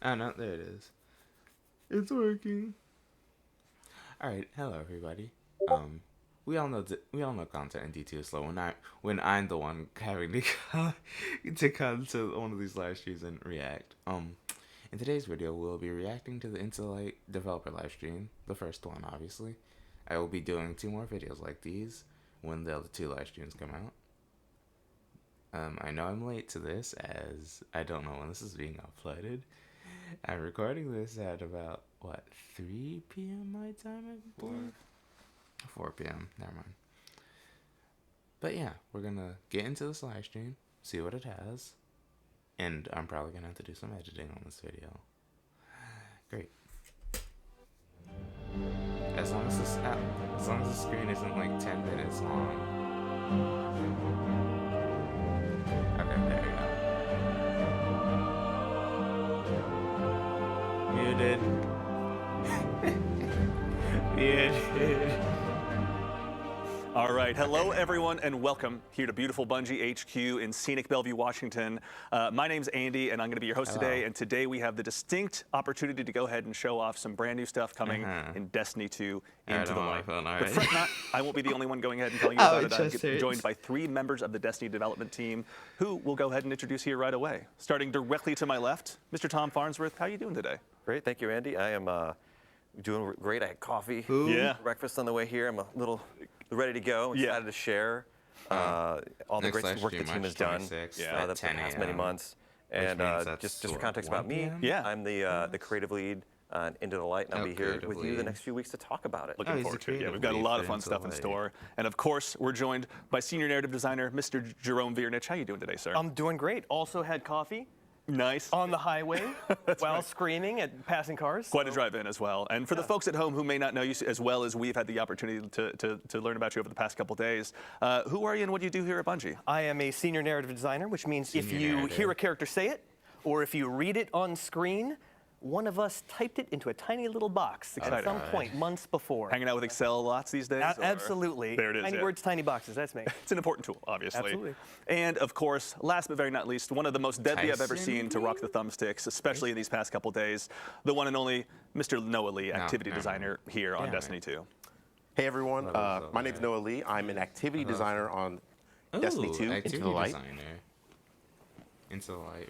Oh no, there it is. It's working. All right, hello everybody. We all know content in D2 is slow. When I'm the one having to come to one of these live streams and react. In today's video, we'll be reacting to the Onslaught developer live stream, the first one, obviously. I will be doing 2 more videos like these when the other 2 live streams come out. I know I'm late to this, as I don't know when this is being uploaded. I'm recording this at about, 3 p.m. my time, I believe? 4 p.m., never mind. But yeah, we're gonna get into this live stream, see what it has, and I'm probably gonna have to do some editing on this video. Great. As long as the screen isn't like 10 minutes long. Okay, there you go. Muted. Muted. All right, hello everyone and welcome here to beautiful Bungie HQ in scenic Bellevue, Washington. My name's Andy and I'm gonna be your host today, and today we have the distinct opportunity to go ahead and show off some brand new stuff coming in Destiny 2 Into the Light. But fret not, I won't be the only one going ahead and telling you about it. I'm joined by 3 members of the Destiny development team who we'll go ahead and introduce here right away. Starting directly to my left, Mr. Tom Farnsworth, how are you doing today? Great, thank you, Andy. I am doing great. I had coffee, breakfast on the way here. I'm a little ready to go. I'm excited to share all the great work the team has done the past many months. And just for context about me, I'm the creative lead on Into the Light, and I'll be here with you the next few weeks to talk about it. Looking forward to it. Yeah, we've got a lot of fun stuff in store. And of course, we're joined by senior narrative designer, Mr. Jerome Viernich. How you doing today, sir? I'm doing great. Also had coffee. Nice. On the highway while screaming at passing cars. Quite a drive in as well. And for the folks at home who may not know you as well as we've had the opportunity to learn about you over the past couple days, who are you and what do you do here at Bungie? I am a senior narrative designer, which means if you hear a character say it, or if you read it on screen, one of us typed it into a tiny little box at some point months before. Hanging out with Excel lots these days? Absolutely. There it is. Tiny words, tiny boxes. That's me. It's an important tool, obviously. Absolutely. And of course, last but very not least, one of the most deadly I've ever seen to rock the thumbsticks, especially in these past couple days, the one and only Mr. Noah Lee, activity designer here on Destiny 2. Hey everyone, my name's Noah Lee. I'm an activity designer on Destiny 2, Into the Light. Into the Light.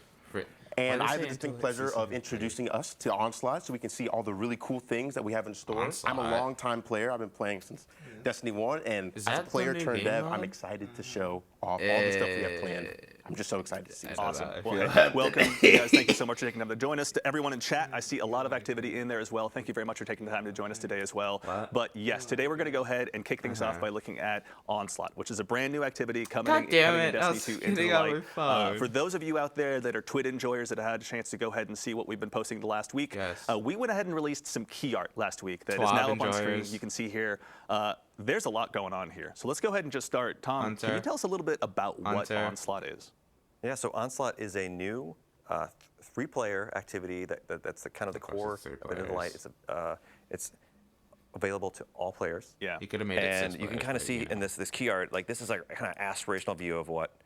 And I have the distinct pleasure of introducing us to Onslaught so we can see all the really cool things that we have in store. I'm a long-time player. I've been playing since Destiny 1, and as a player turned dev, I'm excited to show off all the stuff we have planned. I'm just so excited to see it. Awesome. Well, welcome, you guys. Thank you so much for taking time to join us. To everyone in chat, I see a lot of activity in there as well. Thank you very much for taking the time to join us today as well. But yes, today we're going to go ahead and kick things off by looking at Onslaught, which is a brand new activity coming in Destiny 2 Into the Light. For those of you out there that are Twit enjoyers that have had a chance to go ahead and see what we've been posting the last week, we went ahead and released some key art last week that is now up on screen. You can see here. There's a lot going on here. So let's go ahead and just start. Tom, can you tell us a little bit about what Onslaught is? Yeah, so Onslaught is a new 3-player activity that's kind of the core of Into the Light. It's available to all players. Yeah. You could have made it 6 And you can kind of see in this key art, like this is like kind of aspirational view of what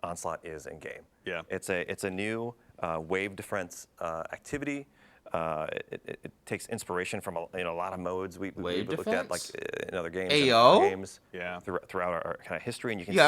Onslaught is in game. Yeah. It's a new wave defense activity. It takes inspiration from a lot of modes we looked at, like in other games, throughout our kind of history, and you can see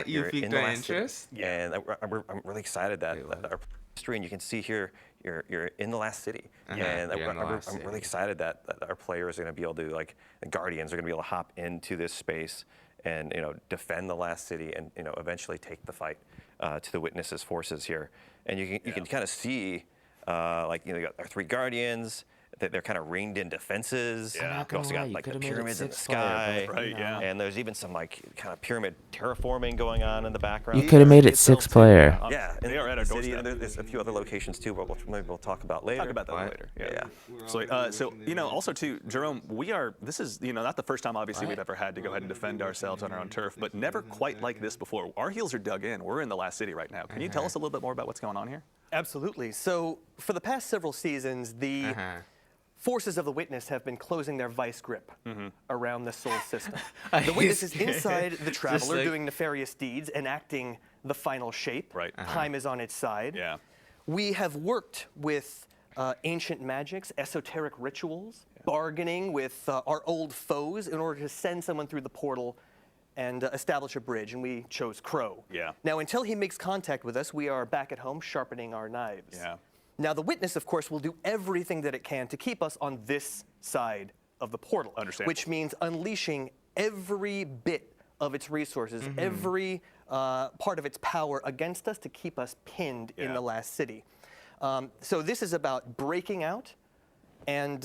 you piqued my interest. And I'm really excited that our history, and you can see here you're in the last city, and I'm really excited that our players are going to be able to, like, the Guardians are going to be able to hop into this space and defend the last city and eventually take the fight to the Witnesses' forces here, and you can kind of see. You got our 3 Guardians. They're kind of ringed in defenses. Yeah. You also got like the pyramids in the sky. And there's even some like kind of pyramid terraforming going on in the background. You could have made it 6-player. Yeah, and they are at our city, and there's a few other locations too, but maybe we'll talk about later. Talk about that later. Yeah. So also too, Jerome, this is not the first time obviously we've ever had to go ahead and defend ourselves on our own turf, but never quite like this before. Our heels are dug in. We're in the last city right now. Can you tell us a little bit more about what's going on here? Absolutely. So for the past several seasons, the forces of the Witness have been closing their vice grip around the Soul system. The Witness is inside the Traveler doing nefarious deeds, enacting the final shape. Right. Time is on its side. Yeah. We have worked with ancient magics, esoteric rituals, bargaining with our old foes in order to send someone through the portal and establish a bridge, and we chose Crow. Yeah. Now, until he makes contact with us, we are back at home sharpening our knives. Yeah. Now, the Witness, of course, will do everything that it can to keep us on this side of the portal. Understandable. Which means unleashing every bit of its resources, every part of its power against us to keep us pinned in the last city. So this is about breaking out and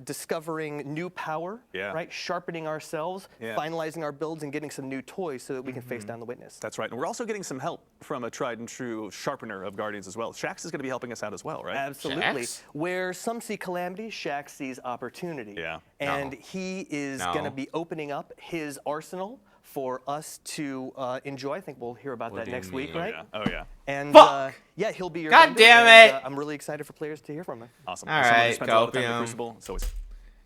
discovering new power, right? Sharpening ourselves, finalizing our builds, and getting some new toys so that we can face down the Witness. That's right. And we're also getting some help from a tried and true sharpener of Guardians as well. Shax is going to be helping us out as well, right? Absolutely. Shax? Where some see calamity, Shax sees opportunity. Yeah. And he is going to be opening up his arsenal for us to enjoy. I think we'll hear about that next week, right? Oh, yeah. And yeah, he'll be your God vendor, damn and, it! I'm really excited for players to hear from him. Awesome. All Someone who right, spends a lot of time in the Copium. Crucible, it's always...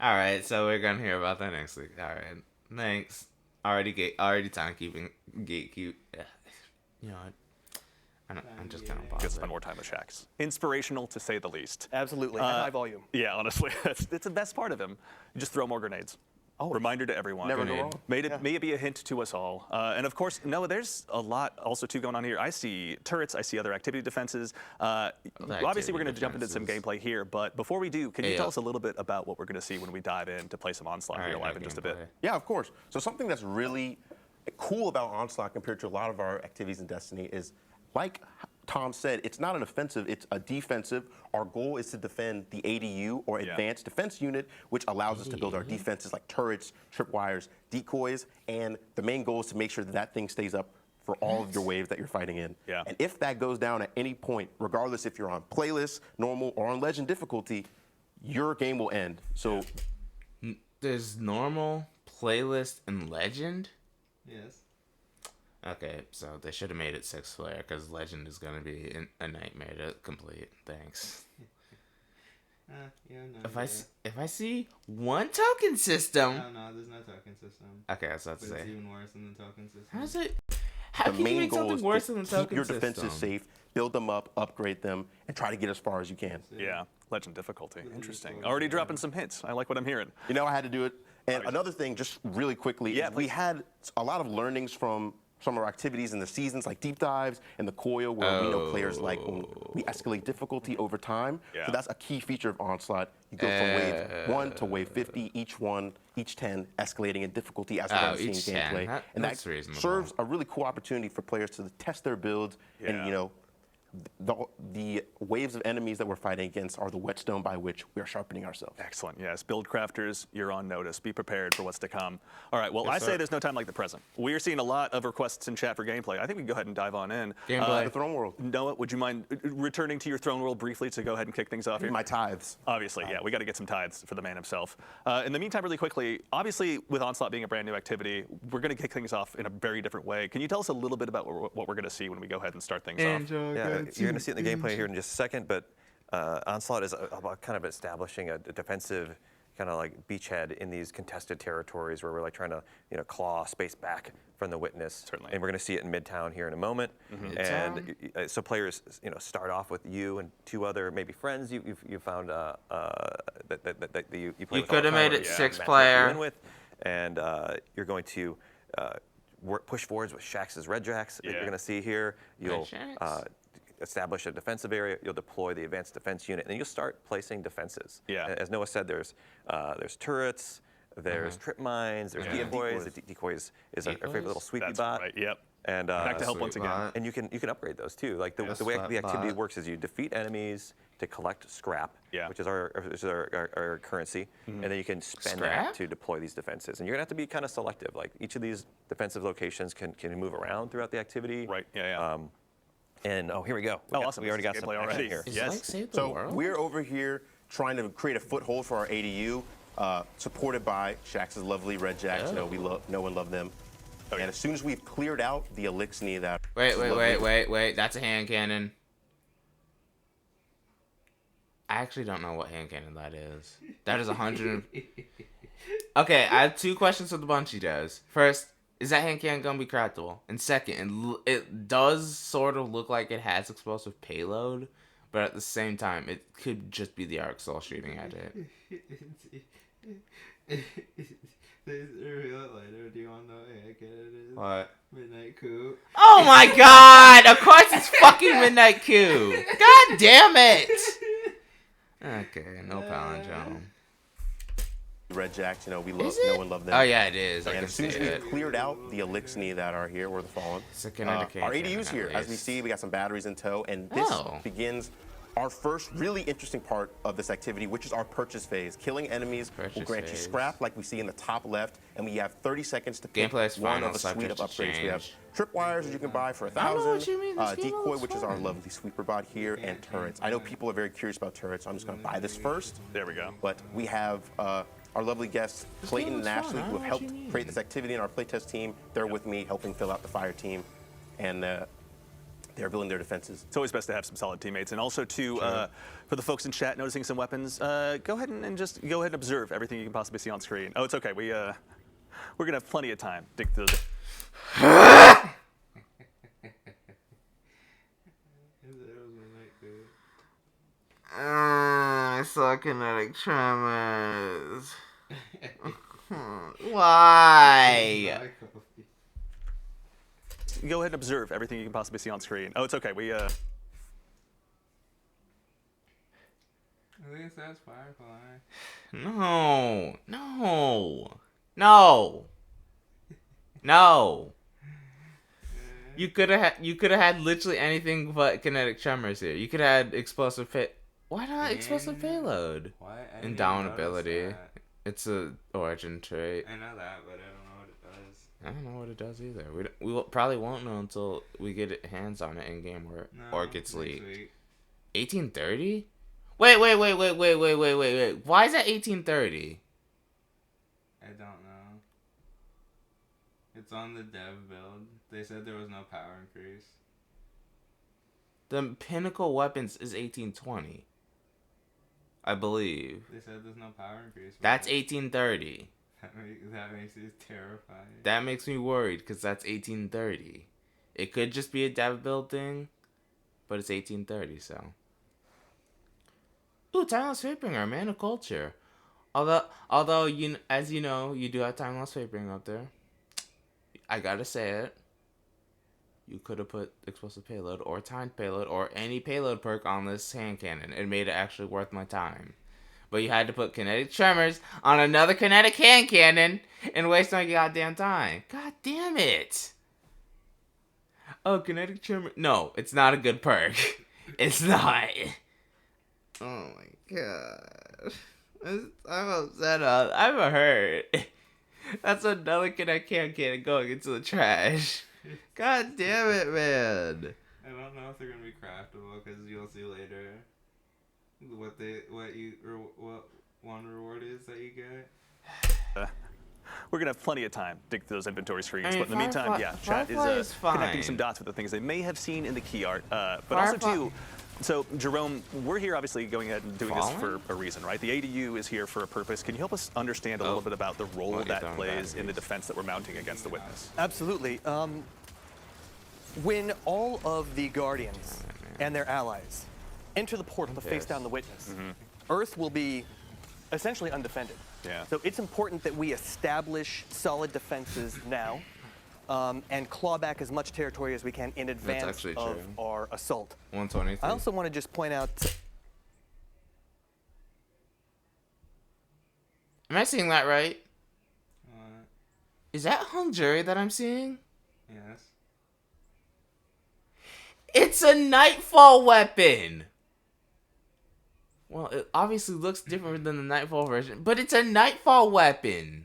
All right, so we're gonna hear about that next week. All right, thanks. Already timekeeping, gatekeep. Yeah. You know what? I'm just gonna pause. Just spend more time with Shax. Inspirational, to say the least. Absolutely. High volume. Yeah, honestly, it's the best part of him. You just throw more grenades. Reminder to everyone. Never go wrong. May it be a hint to us all. And of course, Noah, there's a lot also too going on here. I see turrets, I see other activity defenses. Obviously, we're going to jump into some gameplay here, but before we do, can you tell us a little bit about what we're going to see when we dive in to play some Onslaught here live in just a bit? Yeah, of course. So something that's really cool about Onslaught compared to a lot of our activities in Destiny is, like Tom said, it's not an offensive, it's a defensive. Our goal is to defend the ADU, or Advanced Defense Unit, which allows us to build our defenses like turrets, tripwires, decoys, and the main goal is to make sure that that thing stays up for all of your waves that you're fighting in. Yeah. And if that goes down at any point, regardless if you're on playlist, normal, or on legend difficulty, your game will end. So There's normal, playlist, and legend? Yes. Okay, so they should have made it 6-player, because legend is going to be a nightmare to complete. Thanks. Yeah, no. If I see one token system... No, there's no token system. Okay, I was about to But say. it's even worse than the token system. How's it... How the can you main make goal something is worse to than the keep token your system? defenses safe, build them up, upgrade them, and try to get as far as you can. Yeah, legend difficulty. Interesting. Already dropping some hints. I like what I'm hearing. You know, I had to do it. And another thing, just really quickly, is we please. had a lot of learnings from some of our activities in the seasons, like deep dives and the coil, where we know players like when we escalate difficulty over time. Yeah. So that's a key feature of Onslaught. You go from wave 1 to wave 50, each 10 escalating in difficulty as we're going to see in gameplay. And that serves a really cool opportunity for players to test their builds and, you know, the waves of enemies that we're fighting against are the whetstone by which we are sharpening ourselves. Excellent. Yes, build crafters, you're on notice. Be prepared for what's to come. All right. Well, I say there's no time like the present. We are seeing a lot of requests in chat for gameplay. I think we can go ahead and dive on in. Gameplay. The Throne World. Noah, would you mind returning to your Throne World briefly to go ahead and kick things off here? My tithes. Obviously, yeah, we got to get some tithes for the man himself. In the meantime, really quickly, obviously with Onslaught being a brand new activity, we're going to kick things off in a very different way. Can you tell us a little bit about what we're going to see when we go ahead and start things off? Yeah, you're going to see it in the gameplay here in just a second, but Onslaught is about kind of establishing a defensive kind of like beachhead in these contested territories where we're like trying to claw space back from the Witness. Certainly. And we're going to see it in Midtown here in a moment. And so players start off with you and 2 other maybe friends you found that you play You with all could the have time, made or it you 6-player. win with, and you're going to push forwards with Shax's Red Jacks that you're going to see here. You'll establish a defensive area. You'll deploy the Advanced Defense Unit, and then you'll start placing defenses. Yeah. As Noah said, there's turrets, there's trip mines, there's decoys. The decoys is our favorite little sweepy That's bot. right. Yep. And Back to help once again. And you can upgrade those too. Like the way the activity works is you defeat enemies to collect scrap, which is our currency, and then you can spend that to deploy these defenses. And you're gonna have to be kind of selective. Like each of these defensive locations can move around throughout the activity. Right. Yeah. And here we go. Awesome. We already got some gameplay action already. here. Is it like Save the So World? we're over here trying to create a foothold for our ADU, supported by Shax's lovely Red Jacks. You know, we know and love them. And as soon as we've cleared out the Elixir that... Wait. That's a hand cannon. I actually don't know what hand cannon that is. That is 100... Okay, I have 2 questions for the Bunchy does. First, is that hand cannon gonna be craftable? And second, it does sort of look like it has explosive payload, but at the same time, it could just be the Arc Soul shooting at it. They reveal it later. Do you want to know what heck it is? What? Midnight Coup. Oh my god! Of course it's fucking Midnight Coup! God damn it! Okay, no palindrome. Red Jacks, you know, we love, Is it? know and love them. Oh yeah, it is. I And can as soon see as it. we cleared out the Elixni that are here, or the Fallen, It's a kinetic our cannon, ADU's here. at As we least. see, we got some batteries in tow, and this begins our first really interesting part of this activity, which is our purchase phase. Killing enemies will grant you scrap, like we see in the top left, and we have 30 seconds to pick Gameplay is one final, of a suite of subject to upgrades. We have change. tripwires that you can buy for I know what 1,000, you mean. This game decoy, looks which is our fun. lovely sweeper bot here, and turrets. I know people are very curious about turrets, so I'm just going to buy this first. There we go. But we have our lovely guests, Clayton and looks fun. Ashley, I who know have what helped you mean. create this activity in our playtest team. They're with me, helping fill out the fire team, and they're building their defenses. It's always best to have some solid teammates. And also, for the folks in chat noticing some weapons, go ahead and just go ahead and observe everything you can possibly see on screen. Oh, it's okay. We're going to have plenty of time. Dig through the... I saw kinetic tremors. Why? Go ahead and observe everything you can possibly see on screen. Oh, it's okay. I think it says Firefly. No. No. No. No. You could have had literally anything but kinetic tremors here. You could have had explosive Why not explosive payload? Why? I And didn't down even notice ability. that. It's a origin trait. I know that, but I don't know what it does. I don't know what it does either. Probably won't know until we get hands on it in game or it gets next leaked. week. 1830? Wait. Why is that 1830? I don't know. It's on the dev build. They said there was no power increase. The pinnacle weapons is 1820. I believe. They said there's no power increase. That's 1830. That makes it terrifying. That makes me worried because that's 1830. It could just be a dev build thing, but it's 1830, so. Ooh, Timeless Fatebringer, Man of Culture. Although you, as you know, you do have Timeless Fatebringer up there. I gotta say it. You could have put Explosive Payload or Timed Payload or any payload perk on this hand cannon. It made it actually worth my time. But you had to put Kinetic Tremors on another Kinetic hand cannon and waste my goddamn time. God damn it. Oh, Kinetic Tremor. No, it's not a good perk. It's not. Oh my god. I'm upset. I'm hurt. That's another Kinetic hand cannon going into the trash. God damn it, man. I don't know if they're gonna be craftable because you'll see later what one reward is that you get. We're going to have plenty of time to dig through those inventory screens. I mean, but in the meantime, chat is connecting fine. some dots with the things they may have seen in the key art. But also, too, so Jerome, we're here obviously going ahead and doing this for a reason, right? The ADU is here for a purpose. Can you help us understand a little bit about the role that plays in the defense that we're mounting against the Witness? Absolutely. When all of the Guardians and their allies enter the portal to face down the Witness, Earth will be essentially undefended. Yeah. So it's important that we establish solid defenses now and claw back as much territory as we can in advance of our assault. 123. I also want to just point out... Am I seeing that right? What? Is that hung jury that I'm seeing? Yes. It's a Nightfall weapon! Well, it obviously looks different than the Nightfall version, but it's a Nightfall weapon!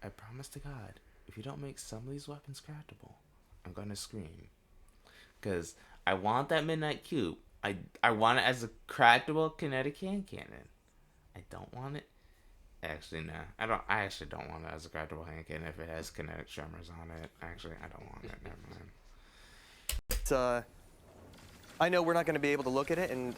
I promise to God, if you don't make some of these weapons craftable, I'm gonna scream. Because I want that Midnight Cube. I want it as a craftable kinetic hand cannon. I don't want it. Actually, no. I actually don't want it as a craftable hand cannon if it has kinetic tremors on it. Actually, I don't want it. Never mind. I know we're not going to be able to look at it, and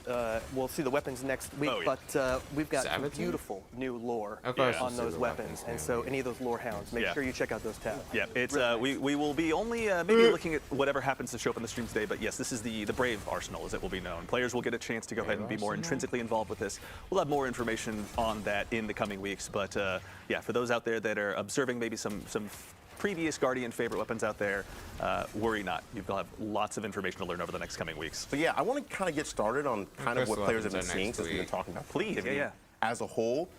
we'll see the weapons next week, but we've got some beautiful new lore on those weapons. And so any of those lore hounds, make sure you check out those tabs. Yeah, it's we will be only maybe looking at whatever happens to show up on the stream today, but yes, this is the Brave Arsenal, as it will be known. Players will get a chance to go ahead and be more intrinsically involved with this. We'll have more information on that in the coming weeks, but yeah, for those out there that are observing maybe some previous Guardian favorite weapons out there, worry not. You'll have lots of information to learn over the next coming weeks. So yeah, I want to kind of get started on kind of what players have been seeing since we've been talking about. Please, as a whole,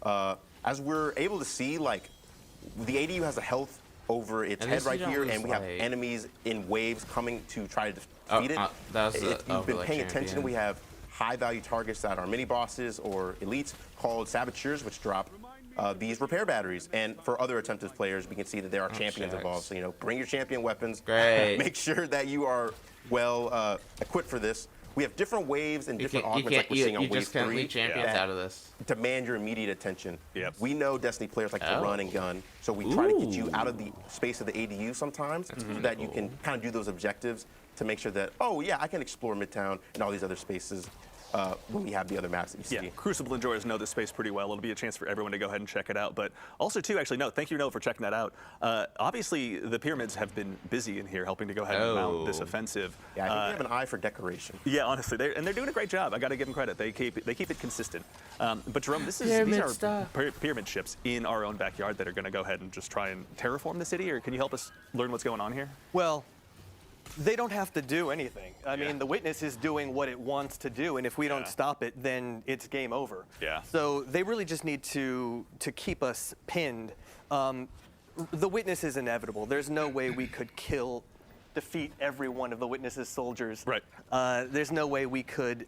as we're able to see, like the ADU has a health over its head right here, and we have enemies in waves coming to try to defeat it. If you've been paying attention, we have high-value targets that are mini-bosses or elites called saboteurs, which drop these repair batteries. And for other attempted players, we can see that there are champions involved. So, you know, bring your champion weapons. Great. Make sure that you are well equipped for this. We have different waves and different augments like we're seeing on Wave 3. Leave champions out of this. Demand your immediate attention. Yep. We know Destiny players like to run and gun, so we try to get you out of the space of the ADU sometimes so that you can kind of do those objectives to make sure that, oh yeah, I can explore Midtown and all these other spaces when we have the other maps that you see. Yeah, Crucible enjoyers know this space pretty well. It'll be a chance for everyone to go ahead and check it out. But also, too, actually, no, thank you, Noah, for checking that out. Obviously, the pyramids have been busy in here helping to go ahead and mount this offensive. Yeah, I think they have an eye for decoration. Yeah, honestly, they're doing a great job. I got to give them credit. They keep it consistent. But Jerome, these are pyramid ships in our own backyard that are going to go ahead and just try and terraform the city. Or can you help us learn what's going on here? Well, they don't have to do anything. I mean, the Witness is doing what it wants to do, and if we don't stop it, then it's game over. Yeah. So they really just need to keep us pinned. The Witness is inevitable. There's no way we could defeat every one of the Witness's soldiers. Right. There's no way we could,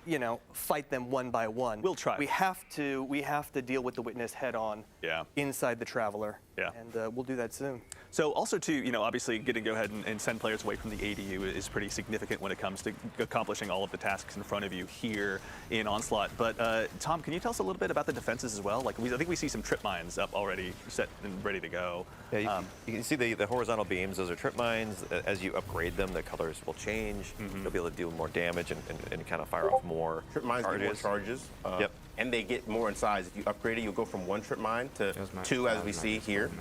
you know, fight them one by one. We'll try. We have to deal with the Witness head on. Yeah. Inside the Traveler. Yeah. And we'll do that soon. So also, too, you know, obviously getting to go ahead and send players away from the ADU is pretty significant when it comes to accomplishing all of the tasks in front of you here in Onslaught. But Tom, can you tell us a little bit about the defenses as well? Like, I think we see some trip mines up already set and ready to go. Yeah, you can see the horizontal beams. Those are trip mines. As you upgrade them, the colors will change. You'll be able to do more damage and kind of fire off more trip mines charges. Get more charges. Yep. And they get more in size. If you upgrade it, you'll go from one trip mine to two, as we see here,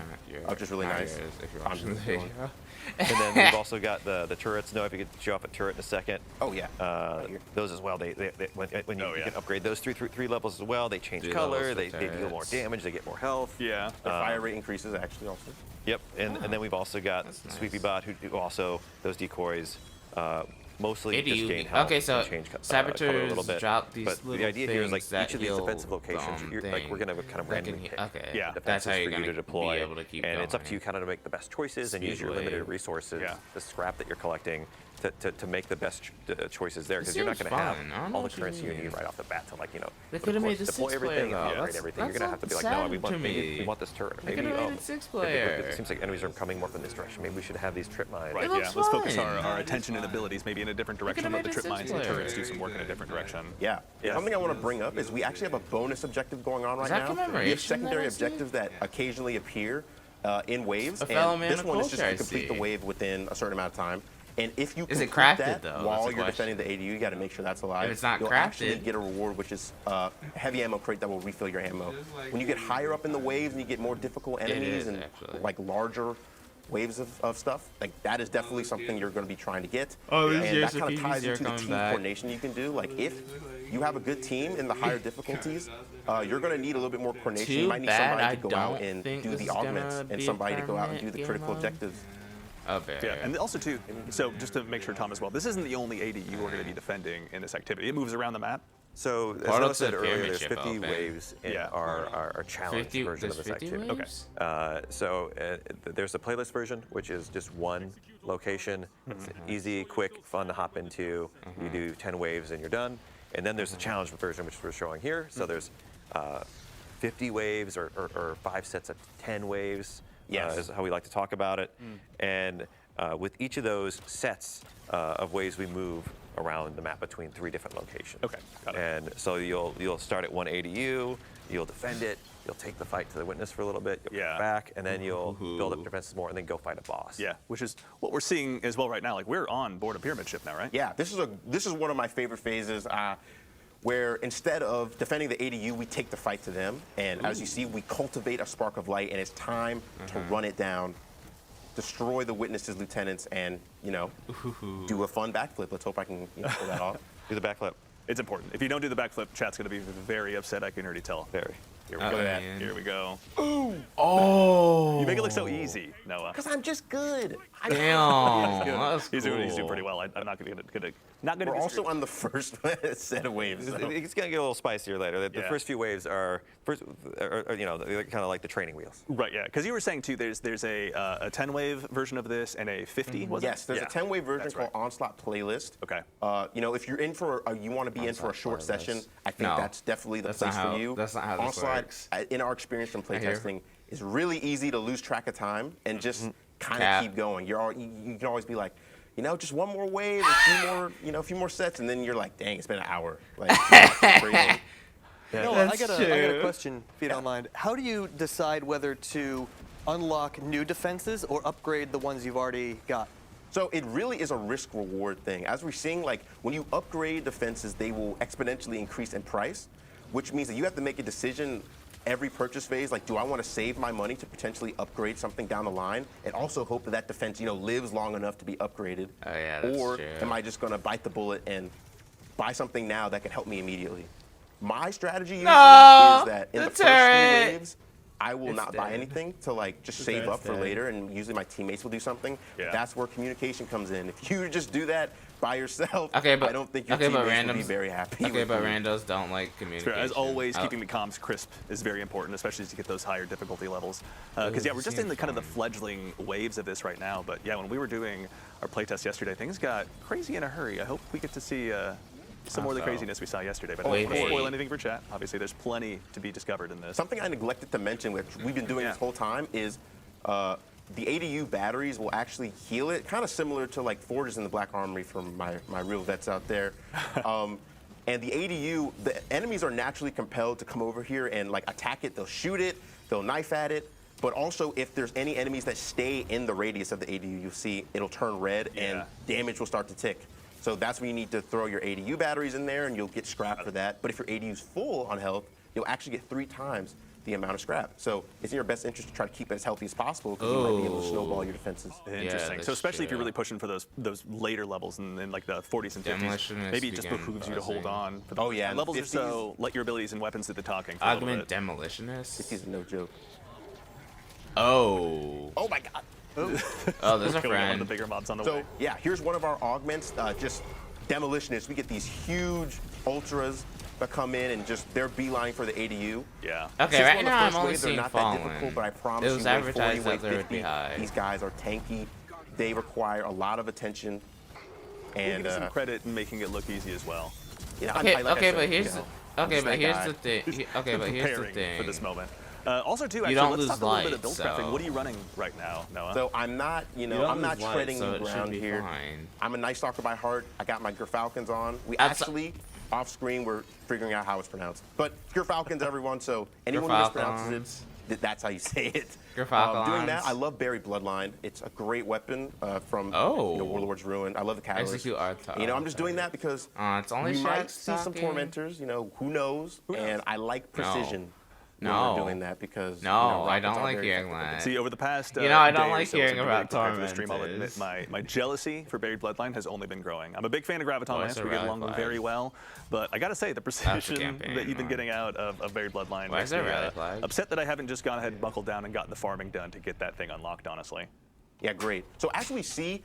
which is really nice. If you're watching the video. And then we've also got the turrets. Know if you could show off a turret in a second. Oh yeah. Those as well. When you can upgrade those three levels as well. They change color. They deal more damage. They get more health. Yeah. Their fire rate increases actually also. Yep. And then we've also got the Sweepy Bot who also those decoys. Mostly just gain health. Okay, so change saboteurs color a little bit. drop these but little the idea here is like things each of these defensive locations, we're going to kind of randomly pick that's how you're for you to deploy, be able to keep and going. It's up to you kind of to make the best choices and use your limited resources, the scrap that you're collecting, to make the best choices there, because you're not going to have all the currency you need right off the bat to, like, you know, they could have made the deploy everything, upgrade everything. You're going to have to be like, no, we want this turret. Maybe it seems like enemies are coming more from this direction. Maybe we should have these trip mines. Right. Yeah. Let's focus our attention and abilities maybe in a different direction. Let the trip mines and turrets do some work in a different direction. Yeah. Something I want to bring up is we actually have a bonus objective going on right now. We have secondary objectives that occasionally appear in waves, and this one is just to complete the wave within a certain amount of time. And if you complete that while you're defending the ADU, you got to make sure that's alive. If it's not you'll crafted, actually get a reward, which is heavy ammo crate that will refill your ammo. When you get higher up in the waves and you get more difficult enemies and like larger waves of stuff, like that is definitely something you're going to be trying to get. And that kind of ties into the team coordination you can do. Like if you have a good team in the higher difficulties, you're going to need a little bit more coordination. You might need somebody to go out and do the augments and somebody to go out and do the critical objectives. Yeah, and also too, so just to make sure, Tom, as well, this isn't the only ADU we're going to be defending in this activity. It moves around the map. So, as I said earlier, there's 50 waves in our challenge version of this activity. Okay. So there's a playlist version, which is just one location. It's easy, quick, fun to hop into. You do 10 waves and you're done. And then there's the challenge version, which we're showing here. So there's 50 waves or 5 sets of 10 waves. Is how we like to talk about it. And with each of those sets of ways, we move around the map between 3 different locations. Okay, got it. And so you'll start at one ADU, you'll defend it, You'll take the fight to the witness for a little bit. You'll come back, and then you'll build up defenses more, and then go fight a boss. Yeah, which is what we're seeing as well right now. Like we're on board a pyramid ship now, right? Yeah, this is one of my favorite phases. Where instead of defending the ADU, we take the fight to them. And as you see, we cultivate a spark of light, and it's time to run it down, destroy the witnesses' lieutenants, and, do a fun backflip. Let's hope I can pull that off. Do the backflip. It's important. If you don't do the backflip, chat's going to be very upset. I can already tell. Very. Here we go. Here we go. Ooh. Oh. You make it look so easy, Noah. Because I'm just good. Damn. He's doing pretty well. I'm not going to. We're also on the first set of waves. So. It's going to get a little spicier later. The first few waves are kind of like the training wheels. Right, yeah. Because you were saying, too, there's a 10-wave version of this and a 50, was it? Yes, there's a 10-wave version called Onslaught Playlist. Okay. If you're in for, you want to be in for a short session, I think that's definitely the place for you. That's not how this works. In our experience from playtesting, is really easy to lose track of time and just kind of keep going. You can always be like, just one more wave, a few more sets, and then you're like, dang, it's been an hour. Like, crazy. No, I got a question, if you don't mind. How do you decide whether to unlock new defenses or upgrade the ones you've already got? So it really is a risk-reward thing. As we're seeing, like, when you upgrade defenses, they will exponentially increase in price, which means that you have to make a decision every purchase phase, like, do I want to save my money to potentially upgrade something down the line and also hope that defense, lives long enough to be upgraded? Oh, yeah, that's or true. am I just going to bite the bullet and buy something now that can help me immediately? My strategy usually is that in the first few waves, I will not buy anything to just save up for later, and usually my teammates will do something. Yeah. That's where communication comes in. If you just do that by yourself, I don't think your teammates will be very happy. Okay, but randos don't like communication. As always, keeping the comms crisp is very important, especially as you get those higher difficulty levels. Because we're just in the kind of the fledgling waves of this right now. But yeah, when we were doing our playtest yesterday, things got crazy in a hurry. I hope we get to see some more of the craziness we saw yesterday. But I don't want to spoil anything for chat. Obviously, there's plenty to be discovered in this. Something I neglected to mention, which we've been doing this whole time, is the ADU batteries will actually heal it, kind of similar to like Forges in the Black Armory from my real vets out there. And the ADU, the enemies are naturally compelled to come over here and attack it. They'll shoot it, they'll knife at it. But also, if there's any enemies that stay in the radius of the ADU, you'll see it'll turn red and damage will start to tick. So that's when you need to throw your ADU batteries in there, and you'll get scrap for that. But if your ADU's full on health, you'll actually get 3 times the amount of scrap. So it's in your best interest to try to keep it as healthy as possible, because you might be able to snowball your defenses. Interesting. Yeah, so especially if you're really pushing for those later levels and like the 40s and 50s, maybe it just behooves you to hold on. For the levels or so, let your abilities and weapons do the talking. Augment Demolitionist? 50s is no joke. Oh. Oh my god. Oh, there's a friend. One of the bigger mobs on the way. So yeah, here's one of our augments. Just Demolitionists. We get these huge ultras that come in and just they're beelining for the ADU. Yeah. Okay, right now I'm only they're seeing not Fallen. that difficult, but I promise It was you, wave 40, advertised that wave they would be 50, high. these guys are tanky. They require a lot of attention. And We'll give some credit in making it look easy as well. Yeah, Okay, but here's the thing. Okay, but here's the Preparing thing. for this moment. Also, too, actually, don't let's lose talk a little bit of build light, crafting. so- What are you running right now, Noah? So I'm not, I'm not treading so new it should ground be here. fine. I'm a Night Stalker by heart. I got my Gerfalcons on. We That's- actually, off screen, we're figuring out how it's pronounced. But Gerfalcons, everyone. So anyone who mispronounces it, that's how you say it. Gerfalcons. Doing that, I love Buried Bloodline. It's a great weapon from Warlord's Ruin. I love the catalyst. Execute Arthur. I'm just doing that because it's only we might Shaq see some stalking. tormentors. Who knows? And I like precision. when No. we're doing that because No, I rockets don't are like very hearing technical. that. See, over the past You know, I don't day or like so, hearing since we about prepared for the stream, I'll tormentors. admit my jealousy for Buried Bloodline has only been growing. I'm a big fan of Graviton Oh, Lance. it's a We get red along flag. very well, but I gotta say the precision campaign that you've been mode. getting out of Buried Bloodline Why makes is there me red flag? upset that I haven't just gone ahead and buckled down and gotten the farming done to get that thing unlocked. Honestly. Yeah, great. So as we see,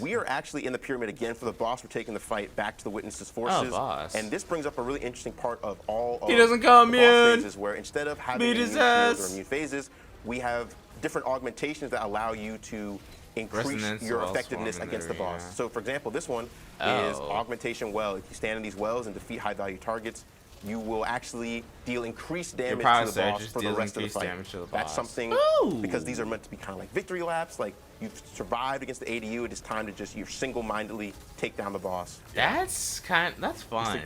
we are actually in the pyramid again for the boss. We're taking the fight back to the Witness's forces. boss. And this brings up a really interesting part of all of He doesn't come the boss in. phases, where instead of having Beat immune his fields ass. or immune phases, we have different augmentations that allow you to increase Resonance your while effectiveness swarming against the the boss. arena. So for example, this one is Oh. Augmentation Well. If you stand in these wells and defeat high-value targets, you will actually deal increased damage to power the boss surge for the deals rest of the increased fight. damage to the That's boss. something, because these are meant to be kind of like victory laps, like you've survived against the ADU. It is time to just single-mindedly take down the boss. That's fun.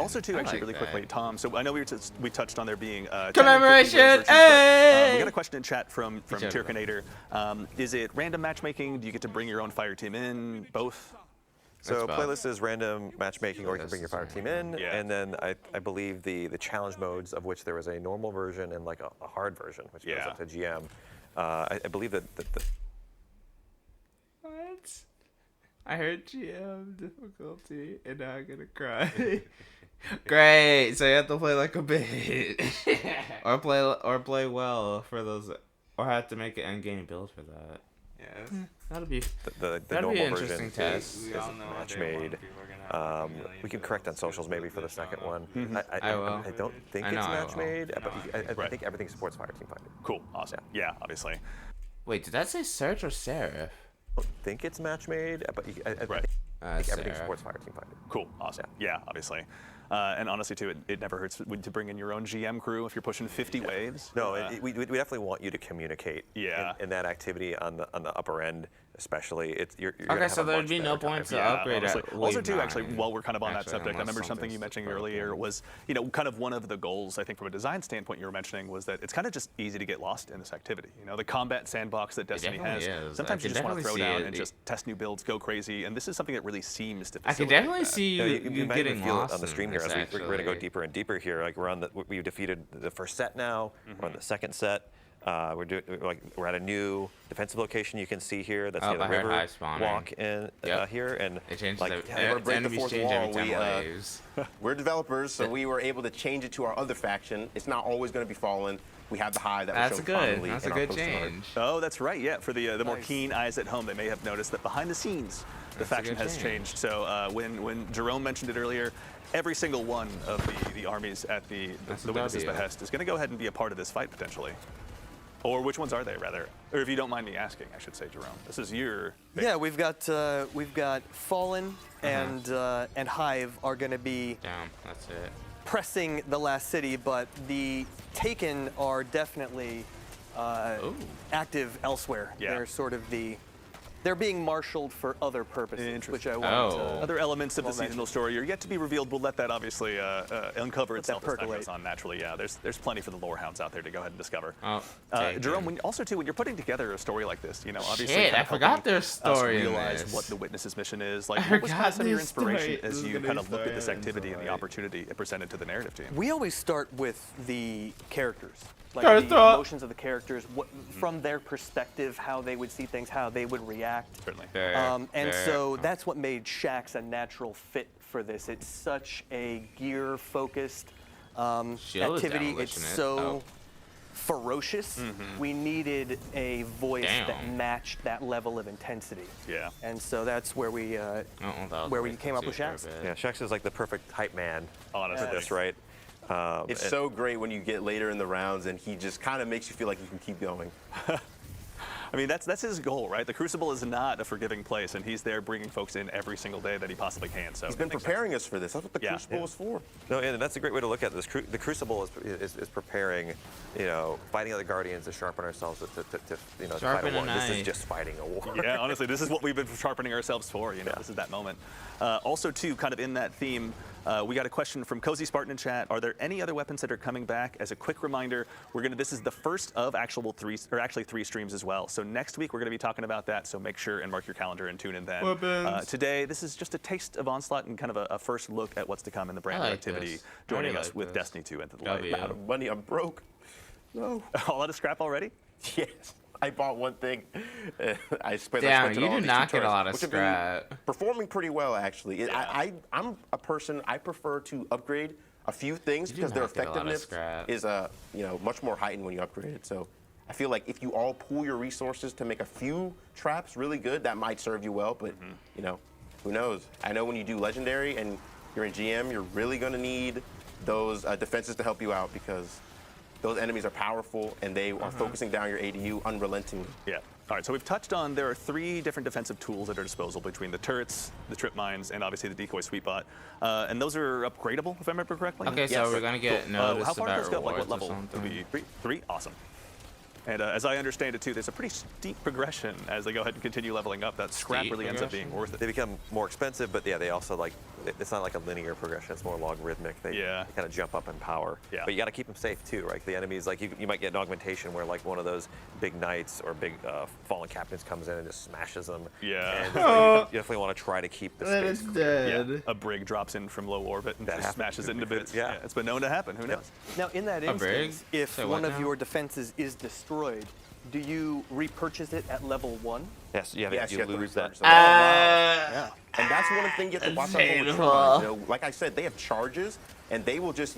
Also, too, actually, like really that. quickly, Tom. So I know we touched on there being 10 commemoration. and 50 Hey! we got a question in chat from Tyrkanator. Is it random matchmaking? Do you get to bring your own fire team in? Both? So That's playlist is random matchmaking, or you can bring your fire team in, Yeah. and then I believe the challenge modes, of which there was a normal version and like a hard version, which goes up to GM. I believe that the What? I heard GM difficulty, and now I'm gonna cry. Great. So you have to play like a bit, or play well for those, or have to make an end game build for that. Yes. That'll be the that'd be normal an version interesting test. is We all know match day one made. people are gonna have like a We can million correct on builds, socials maybe for the builds second on. one. I will. I don't think I it's know I match will. made, but I Right. think everything supports fire team finder. Cool. Awesome. Yeah, obviously. Wait, did that say Surge or Seraph? I don't think it's match made, but I Right. think everything Seraph. supports fire team finder. Cool. Awesome. Yeah, obviously. And honestly, too, it never hurts to bring in your own GM crew if you're pushing 50 waves. No, we definitely want you to communicate Yeah. in that activity on the upper end, especially. You're Okay, gonna have so a there'd much be no better time. point to Yeah, upgrade honestly. at Also, wave too, actually, 9. while we're kind of on that Actually, subject, I unless remember something you something's mentioned broken. earlier was, kind of one of the goals, I think, from a design standpoint you were mentioning was that it's kind of just easy to get lost in this activity. The combat sandbox that Destiny has. definitely is. Sometimes I you could just want to throw definitely see down it. and just test new builds, go crazy, and this is something that really seems to I facilitate could definitely that. see You you might getting even feel it lost on the stream here this, as we're going to go actually. deeper and deeper here. Like we've defeated the first set now. We're on the second set. We're at a new defensive location. You can see here that's near the I heard river high spawning. walk in Yep. here, and It changes like every, we're breaking the enemies fourth change every wall. 10 We, waves. We're developers, so we were able to change it to our other faction. It's not always going to be Fallen. We have the Hive that was That's shown good. prominently That's a in our good poster art. change. Oh, that's right. Yeah, for the more Nice. keen eyes at home, they may have noticed that behind the scenes, the That's a faction good has change. changed. So when Jerome mentioned it earlier, every single one of the armies at the That's a Witness's W. behest is going to go ahead and be a part of this fight potentially. Or which ones are they, rather? Or if you don't mind me asking, I should say, Jerome. This is your. Yeah, we've got Fallen and Hive are going to be Damn, that's it. pressing the last city, but the Taken are definitely Ooh. active elsewhere. Yeah. They're sort of they're being marshaled for other purposes, which I want Oh. to. Other elements of the Well mentioned. seasonal story are yet to be revealed. We'll let that obviously uncover Let that itself as time percolate. goes on naturally. Yeah, there's plenty for the lore hounds out there to go ahead and discover. Oh, Jerome, when you're putting together a story like this, obviously Shit, kind I of forgot helping there's story us in realize this. what the Witness's mission is. Like, I what was kind of forgot some of your this story. inspiration This as is you gonna kind be of looked at this story, I'm activity and the sorry. opportunity it presented to the narrative team? We always start with the characters, like Character. the emotions of the characters, from their perspective, how they would see things, how they would react. Certainly. Fair, And fair. so that's what made Shaxx a natural fit for this. It's such a gear-focused Shield is activity. It's demolition it. so Oh. ferocious. We needed a voice that Damn. matched that level of intensity. Yeah. And so that's where we Oh, that was where we way came up with too for a Shaxx. bit. Yeah, Shaxx is like the perfect hype man Honestly. for this, right? It's so great when you get later in the rounds and he just kind of makes you feel like you can keep going. I mean, that's his goal, right? The Crucible is not a forgiving place, and he's there bringing folks in every single day that he possibly can. So He's been it makes preparing us for this. That's what the Yeah. Crucible was for. No, and that's a great way to look at this. The Crucible is preparing, fighting other Guardians to sharpen ourselves to fight a Sharpen war. a This is knife. just fighting a war. Yeah, honestly, this is what we've been sharpening ourselves for. This is that moment. Also, too, kind of in that theme, we got a question from Cozy Spartan in chat. Are there any other weapons that are coming back? As a quick reminder, this is the first of actually three streams as well. So next week we're going to be talking about that. So make sure and mark your calendar and tune in then. Weapons. Today, this is just a taste of Onslaught and kind of a first look at what's to come in the brand new like activity. this. I Joining really us like with this. Destiny 2 Into the Light. W. Out of money, I'm broke. No. All out of scrap already? Yes. I bought one thing. I spent Damn, it you all do on these not two get a turrets, lot of which have been scrap. performing pretty well, actually. I'm a person, I prefer to upgrade a few things You do because their not get a lot of effectiveness scrap. is much more heightened when you upgrade it. So I feel like if you all pool your resources to make a few traps really good, that might serve you well, but who knows? I know when you do Legendary and you're in GM, you're really going to need those defenses to help you out because those enemies are powerful and they are focusing down your ADU unrelentingly. Yeah. All right, so we've touched on there are 3 different defensive tools at our disposal between the turrets, the trip mines, and obviously the decoy sweep bot. And those are upgradable, if I remember correctly. Okay, so Yes. we're gonna get noticed how far do about those go? Like rewards what or level? something. Three? Awesome. And as I understand it too, there's a pretty steep progression as they go ahead and continue leveling up. That scrap really ends up being worth it. They become more expensive, but yeah, they also like, it's not like a linear progression, it's more logarithmic. They kind of jump up in power. Yeah. But you got to keep them safe too, right? The enemies, like you might get an augmentation where like one of those big knights or big fallen captains comes in and just smashes them. Yeah. And so you definitely want to try to keep the space dead. Yeah. A brig drops in from low orbit and just smashes it into bits. Yeah. It's been known to happen. Who knows? Now, in that instance, if one of your defenses is destroyed, do you repurchase it at level 1? Yes, you Yes, have to lose that. Yeah. And that's one of the things you have to watch out for. Like I said, they have charges, and they will just,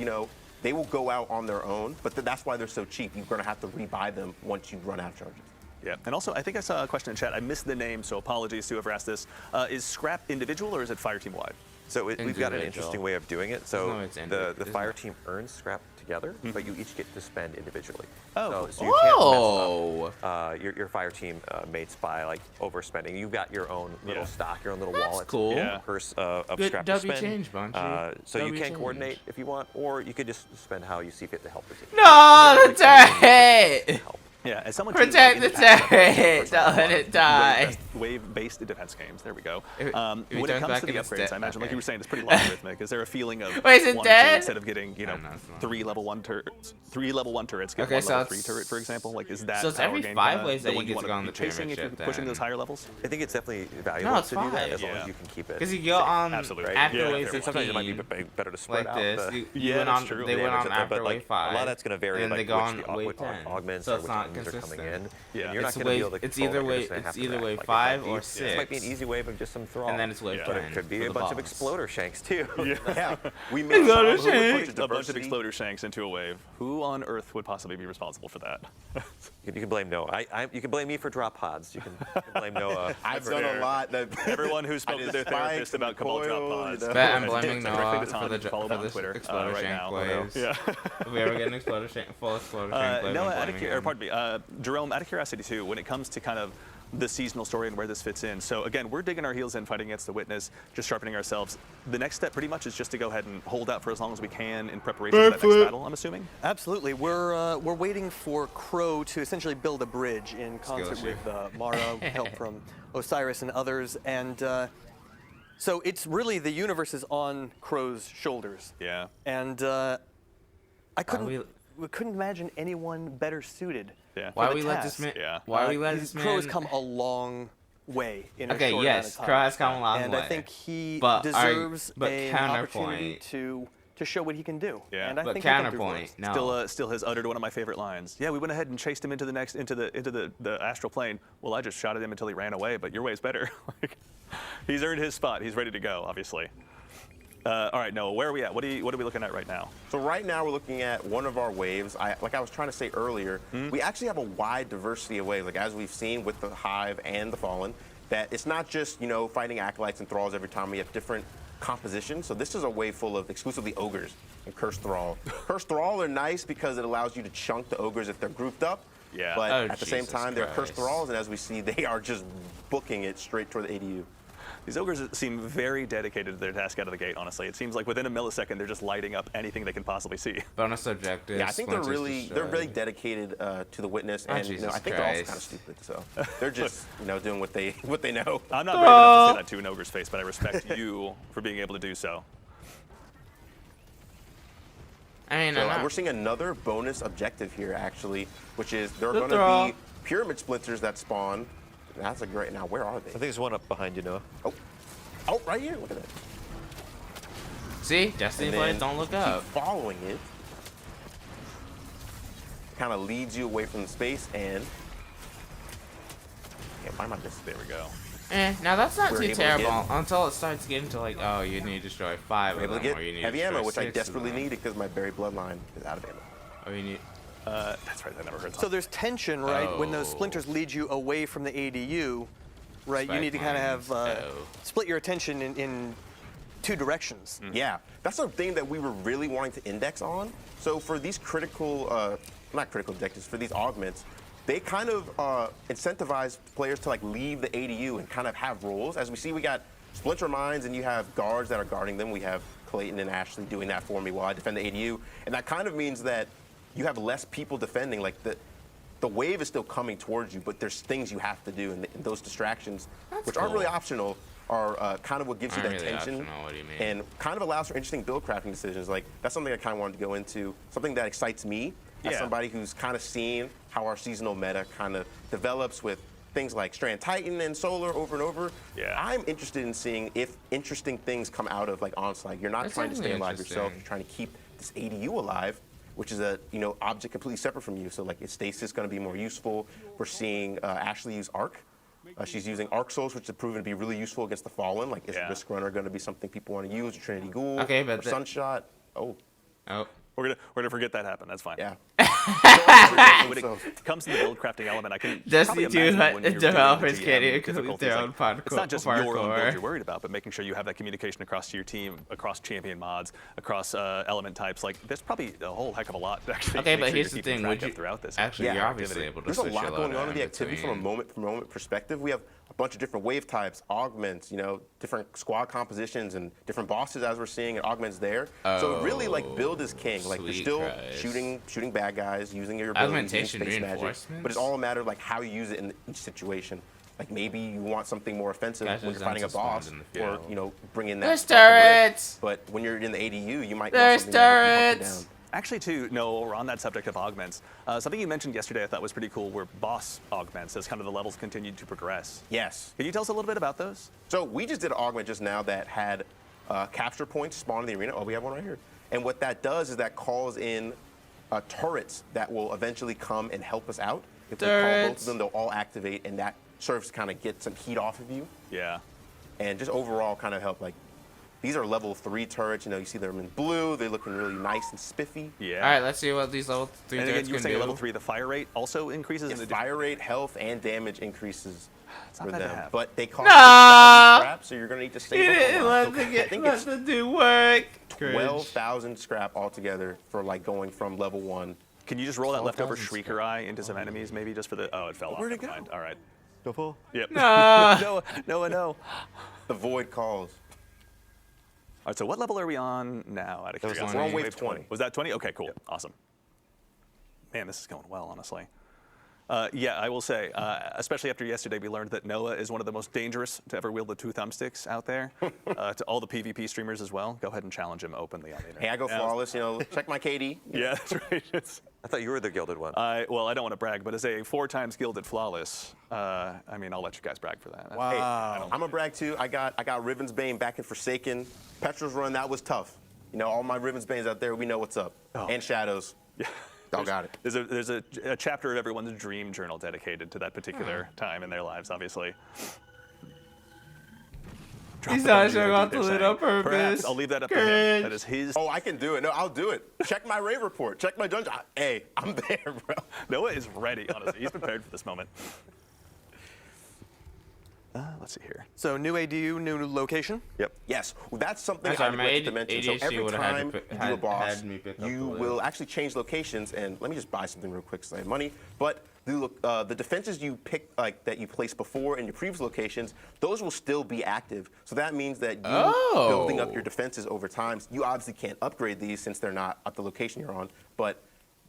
they will go out on their own, but that's why they're so cheap. You're going to have to rebuy them once you run out of charges. Yeah, and also I think I saw a question in chat. I missed the name, so apologies to whoever asked this. Is scrap individual or is it fire team wide? So we've got an interesting way of doing it. So the fire team earns scrap together, but you each get to spend individually. Oh, so you can't mess up your fire team mates by like overspending. You've got your own little stock, your own little wallet. Cool. Yeah. Purse of scrap to W spend. change, Bungie. So you can coordinate if you want, or you could just spend how you see fit to help your team. No, the turret! Yeah, as someone Protect the turret! Don't let it die. Wave-based defense games. There we go. If when it turns comes back to the and it's upgrades, dead- I imagine, like okay. you were saying, it's pretty logarithmic. Is there a feeling of Wait, is it wanting to, dead? instead of getting, No, it's not. 3 level 1 turrets, 3 level 1 turrets, get Okay, 1 so level 3 it's- turret, for example? Like, is that so it's power every game 5 kinda ways the that one you get to wanna go on the be chasing pyramid if you're ship pushing then. those higher levels? I think it's definitely valuable No, it's to do that fine. as long as you can keep it. Because you go on Absolutely. after Yeah, wave fair 15, Sometimes it might be better to spread like out. this. The, You went that's on, true. they went on but, after like, wave 5. a lot of that's going to vary, and like they go on which wave 10. augments So or it's which not enemies are coming in. consistent. Yeah. And you're not It's going to be able to wave- it's control either what way- you're gonna it's have to either do. wave Like, 5 it might or be- It might be an 6. easy wave of just some thrall. And then it's wave Yeah. But 10. it could be for a the bunch of boss. exploder shanks too. Yeah, we made Exploder some shank. A bunch of exploder shanks into a wave. Who on earth would possibly be responsible for that? You can blame Noah. You can blame me for drop pods. You can blame Noah. I've done a lot. Everyone who spoke to their therapist about Cabal drop pods. you know. Bet I'm Directly blaming to Noah Tom, for the follow for him on this Twitter, exploder right shank now. waves. Yeah. If we ever get an exploder shank, full exploder shank wave, Noah, I'm out of, blaming or him. pardon me, Jerome, out of curiosity too, when it comes to kind of the seasonal story and where this fits in. So again, we're digging our heels in, fighting against the Witness, just sharpening ourselves. The next step pretty much is just to go ahead and hold out for as long as we can in preparation for that next battle, I'm assuming? Absolutely. We're waiting for Crow to essentially build a bridge in concert with Mara, help from Osiris and others. And so it's really the universe is on Crow's shoulders. Yeah. And we couldn't imagine anyone better suited. Yeah. Why the we let task. this man? Yeah. Why we let this man? Crow has come a long way in a Okay, short amount of yes, time. Crow has come a long and way. I think he But deserves but an opportunity counterpoint. to show what he can do. Yeah. And I But think he can do counterpoint, for no. us. Still has uttered one of my favorite lines. Yeah, we went ahead and chased him into the astral plane. Well, I just shot at him until he ran away, but your way's better. Like, he's earned his spot. He's ready to go, obviously. All right, Noah, where are we at? What are we looking at right now? So right now we're looking at one of our waves. Like I was trying to say earlier, we actually have a wide diversity of waves. Like as we've seen with the Hive and the Fallen, that it's not just fighting acolytes and thralls every time. We have different compositions. So this is a wave full of exclusively ogres and cursed thrall. Cursed thrall are nice because it allows you to chunk the ogres if they're grouped up. Yeah. But Oh, at the same Jesus time, they're cursed Christ. thralls, and as we see, they are just booking it straight toward the ADU. These ogres seem very dedicated to their task out of the gate, honestly. It seems like within a millisecond, they're just lighting up anything they can possibly see. Bonus objectives. Yeah, I think they're splinters really destroyed. dedicated to the Witness, and Jesus I think they're also Christ. kind of stupid. So they're just doing what they know. I'm not brave enough to say that to an ogre's face, but I respect you for being able to do so. I mean, So I'm not- we're seeing another bonus objective here, actually, which is there are The going throw. to be pyramid splinters that spawn. That's a great. Now, where are I they? think there's one up behind you, Noah. Oh, right here. Look at that. see, Destiny And players then don't look keep up. following it. Kind of leads you away from the space and. Can't find my distance. There we go. Now that's not We're too able to terrible get- until it starts getting to like, oh, you need to destroy 5 We're of able them, to or you get need heavy to destroy ammo, which I 6 of desperately uh, them. need because my buried bloodline is out of ammo. Or you need. That's right, I never heard So there's tension, right? When those Oh. splinters lead you away from the ADU, right? You need to kind of have split your attention in two directions. Yeah, that's the thing that we were really wanting to index on. So for these critical, not critical objectives, for these augments, they kind of incentivize players to like leave the ADU and kind of have roles. As we see, we got splinter mines and you have guards that are guarding them. We have Clayton and Ashley doing that for me while I defend the ADU. And that kind of means that you have less people defending. Like the the wave is still coming towards you, but there's things you have to do, and those distractions, which aren't really optional, are kind of what gives you that tension and kind of allows for interesting build crafting decisions. Like, that's something I kind of wanted to go into, something that excites me as somebody who's kind of seen how our seasonal meta kind of develops with things like Strand Titan and Solar over and over. I'm interested in seeing if interesting things come out of like Onslaught. You're not trying to stay alive yourself, you're trying to keep this ADU alive, which is a object completely separate from you. So like its stasis is going to be more useful. We're seeing Ashley use Arc. She's using Arc Souls, which has proven to be really useful against the Fallen. Like, is Risk Runner going to be something people want to use? Or Trinity Ghoul? Okay, but or Sunshot? Oh. We're gonna forget that happened. That's fine. Yeah. When it comes to the build crafting element, I can Destiny 2 developers can't even complete complete their own parkour. It's not just your own build you're worried about, but making sure you have that communication across your team, across champion mods, across element types. Like, there's probably a whole heck of a lot actually. Okay, but here's the thing: would you throughout this? Actually, you're obviously able to. There's a lot going on in the activity from a moment perspective. We have a bunch of different wave types, augments, different squad compositions, and different bosses as we're seeing, and augments there. So really, like, build is king. Like, you're still shooting bad guys, using your abilities, using space magic, but it's all a matter of like how you use it in each situation. Like, maybe you want something more offensive when you're fighting a boss, or bring in that. There's turrets. But when you're in the ADU, you might There's want something that can turrets. down. Actually, too, no, we're on that subject of augments. Something you mentioned yesterday I thought was pretty cool were boss augments as kind of the levels continued to progress. Yes. Can you tell us a little bit about those? So we just did an augment just now that had capture points spawn in the arena. Oh, we have one right here. And what that does is that calls in turrets that will eventually come and help us out. If we call both of them, they'll all activate, and that serves to kind of get some heat off of you. Yeah. And just overall kind of help. Like, these are level 3 turrets. You see them in blue. They're looking really nice and spiffy. Yeah. All right, let's see what these level 3 and turrets again, you were can saying do. level 3, the fire rate also increases. Yes, fire rate, health, and damage increases for bad to them. have. But they cost 6,000 scrap, so you're going to need to save up a lot. Let them do work. 12,000 scrap altogether for like going from level 1. Can you just roll that leftover Shrieker Eye into some enemies, maybe just for the? Oh, it fell off. Where'd it go? Mind. All right. Go full? Yep. No. No. The void calls. All right, so what level are we on now? Out of curiosity? We're on wave 20. Was that 20? Okay, cool. Yep. Awesome. Man, this is going well, honestly. Yeah, I will say, especially after yesterday, we learned that Noah is one of the most dangerous to ever wield the 2 thumbsticks out there. To all the PvP streamers as well, go ahead and challenge him openly on the internet. Hey, I go flawless. Check my KD. Yeah, that's right. I thought you were the gilded one. Well, I don't want to brag, but as a 4 times gilded flawless, I mean, I'll let you guys brag for that. Wow. Hey, I'm a brag too. I got Riven's Bane back in Forsaken. Petrol's run, that was tough. All my Riven's Banes out there, we know what's up. Oh. And Shadows. Yeah. Y'all got it. There's a chapter of everyone's dream journal dedicated to that particular time in their lives, obviously. He's not showing off the lid on purpose. Perhaps I'll leave that up to him. That is his. Oh, I can do it. No, I'll do it. Check my rave report. Check my dungeon. Hey, I'm there, bro. Noah is ready, honestly. He's prepared for this moment. Let's see here. So new ADU, new location? Yep. Yes. Well, that's something I would like to mention. So every time you do a boss, you will actually change locations. And let me just buy something real quick because I have money. But the defenses you pick, like that you placed before in your previous locations, those will still be active. So that means that you building up your defenses over time. You obviously can't upgrade these since they're not at the location you're on, but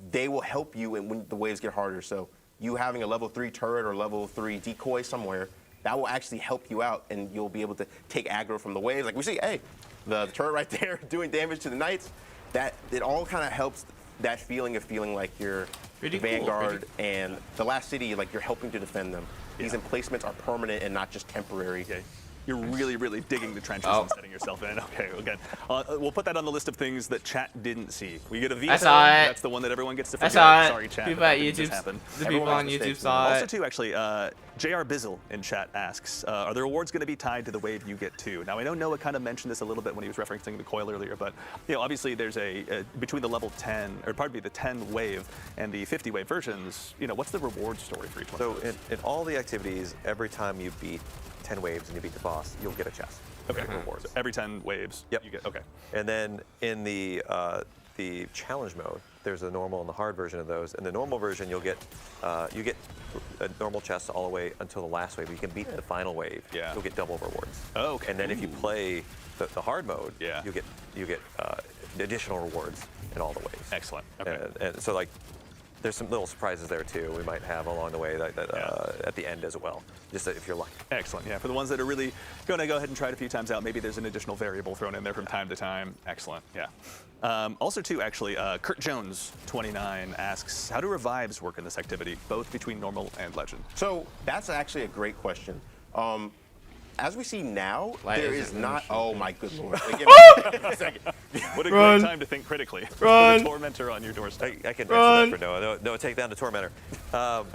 they will help you when the waves get harder. So you having a level 3 turret or level 3 decoy somewhere, that will actually help you out, and you'll be able to take aggro from the waves. Like we see, hey, the turret right there doing damage to the knights. That it all kind of helps that feeling of feeling like you're the Vanguard and the last city, like you're helping to defend them. These emplacements are permanent and not just temporary. Okay. You're really, really digging the trenches and setting yourself in. Okay, again, we'll put that on the list of things that chat didn't see. We get a veto. That's the one that everyone gets to forget. Sorry, chat. People at YouTube, the people on YouTube saw it. Also, too, actually, JR Bizzle in chat asks, are the rewards going to be tied to the wave you get too? Now, I know Noah kind of mentioned this a little bit when he was referencing the coil earlier, but obviously there's between the level 10, or pardon me, the 10 wave and the 50 wave versions, what's the reward story for each one? So in all the activities, every time you beat 10 waves and you beat the boss, you'll get a chest. Okay, rewards. So every 10 waves, you get, okay. And then in the challenge mode, there's a normal and the hard version of those. In the normal version, you get a normal chest all the way until the last wave. You can beat the final wave. Yeah. You'll get double rewards. Oh, okay. And then if you play the hard mode, you get additional rewards in all the waves. Excellent. Okay. And so like there's some little surprises there too we might have along the way at the end as well, just if you're lucky. Excellent. Yeah, for the ones that are really going to go ahead and try it a few times out, maybe there's an additional variable thrown in there from time to time. Excellent. Yeah. Also, too, actually, Kurt Jones, 29, asks, how do revives work in this activity, both between normal and legend? So that's actually a great question. As we see now, there is not. Oh my good lord! Give me a second. What a great time to think critically. Run. The Tormentor on your doorstep. I can answer that for Noah. Noah, take down the Tormentor. The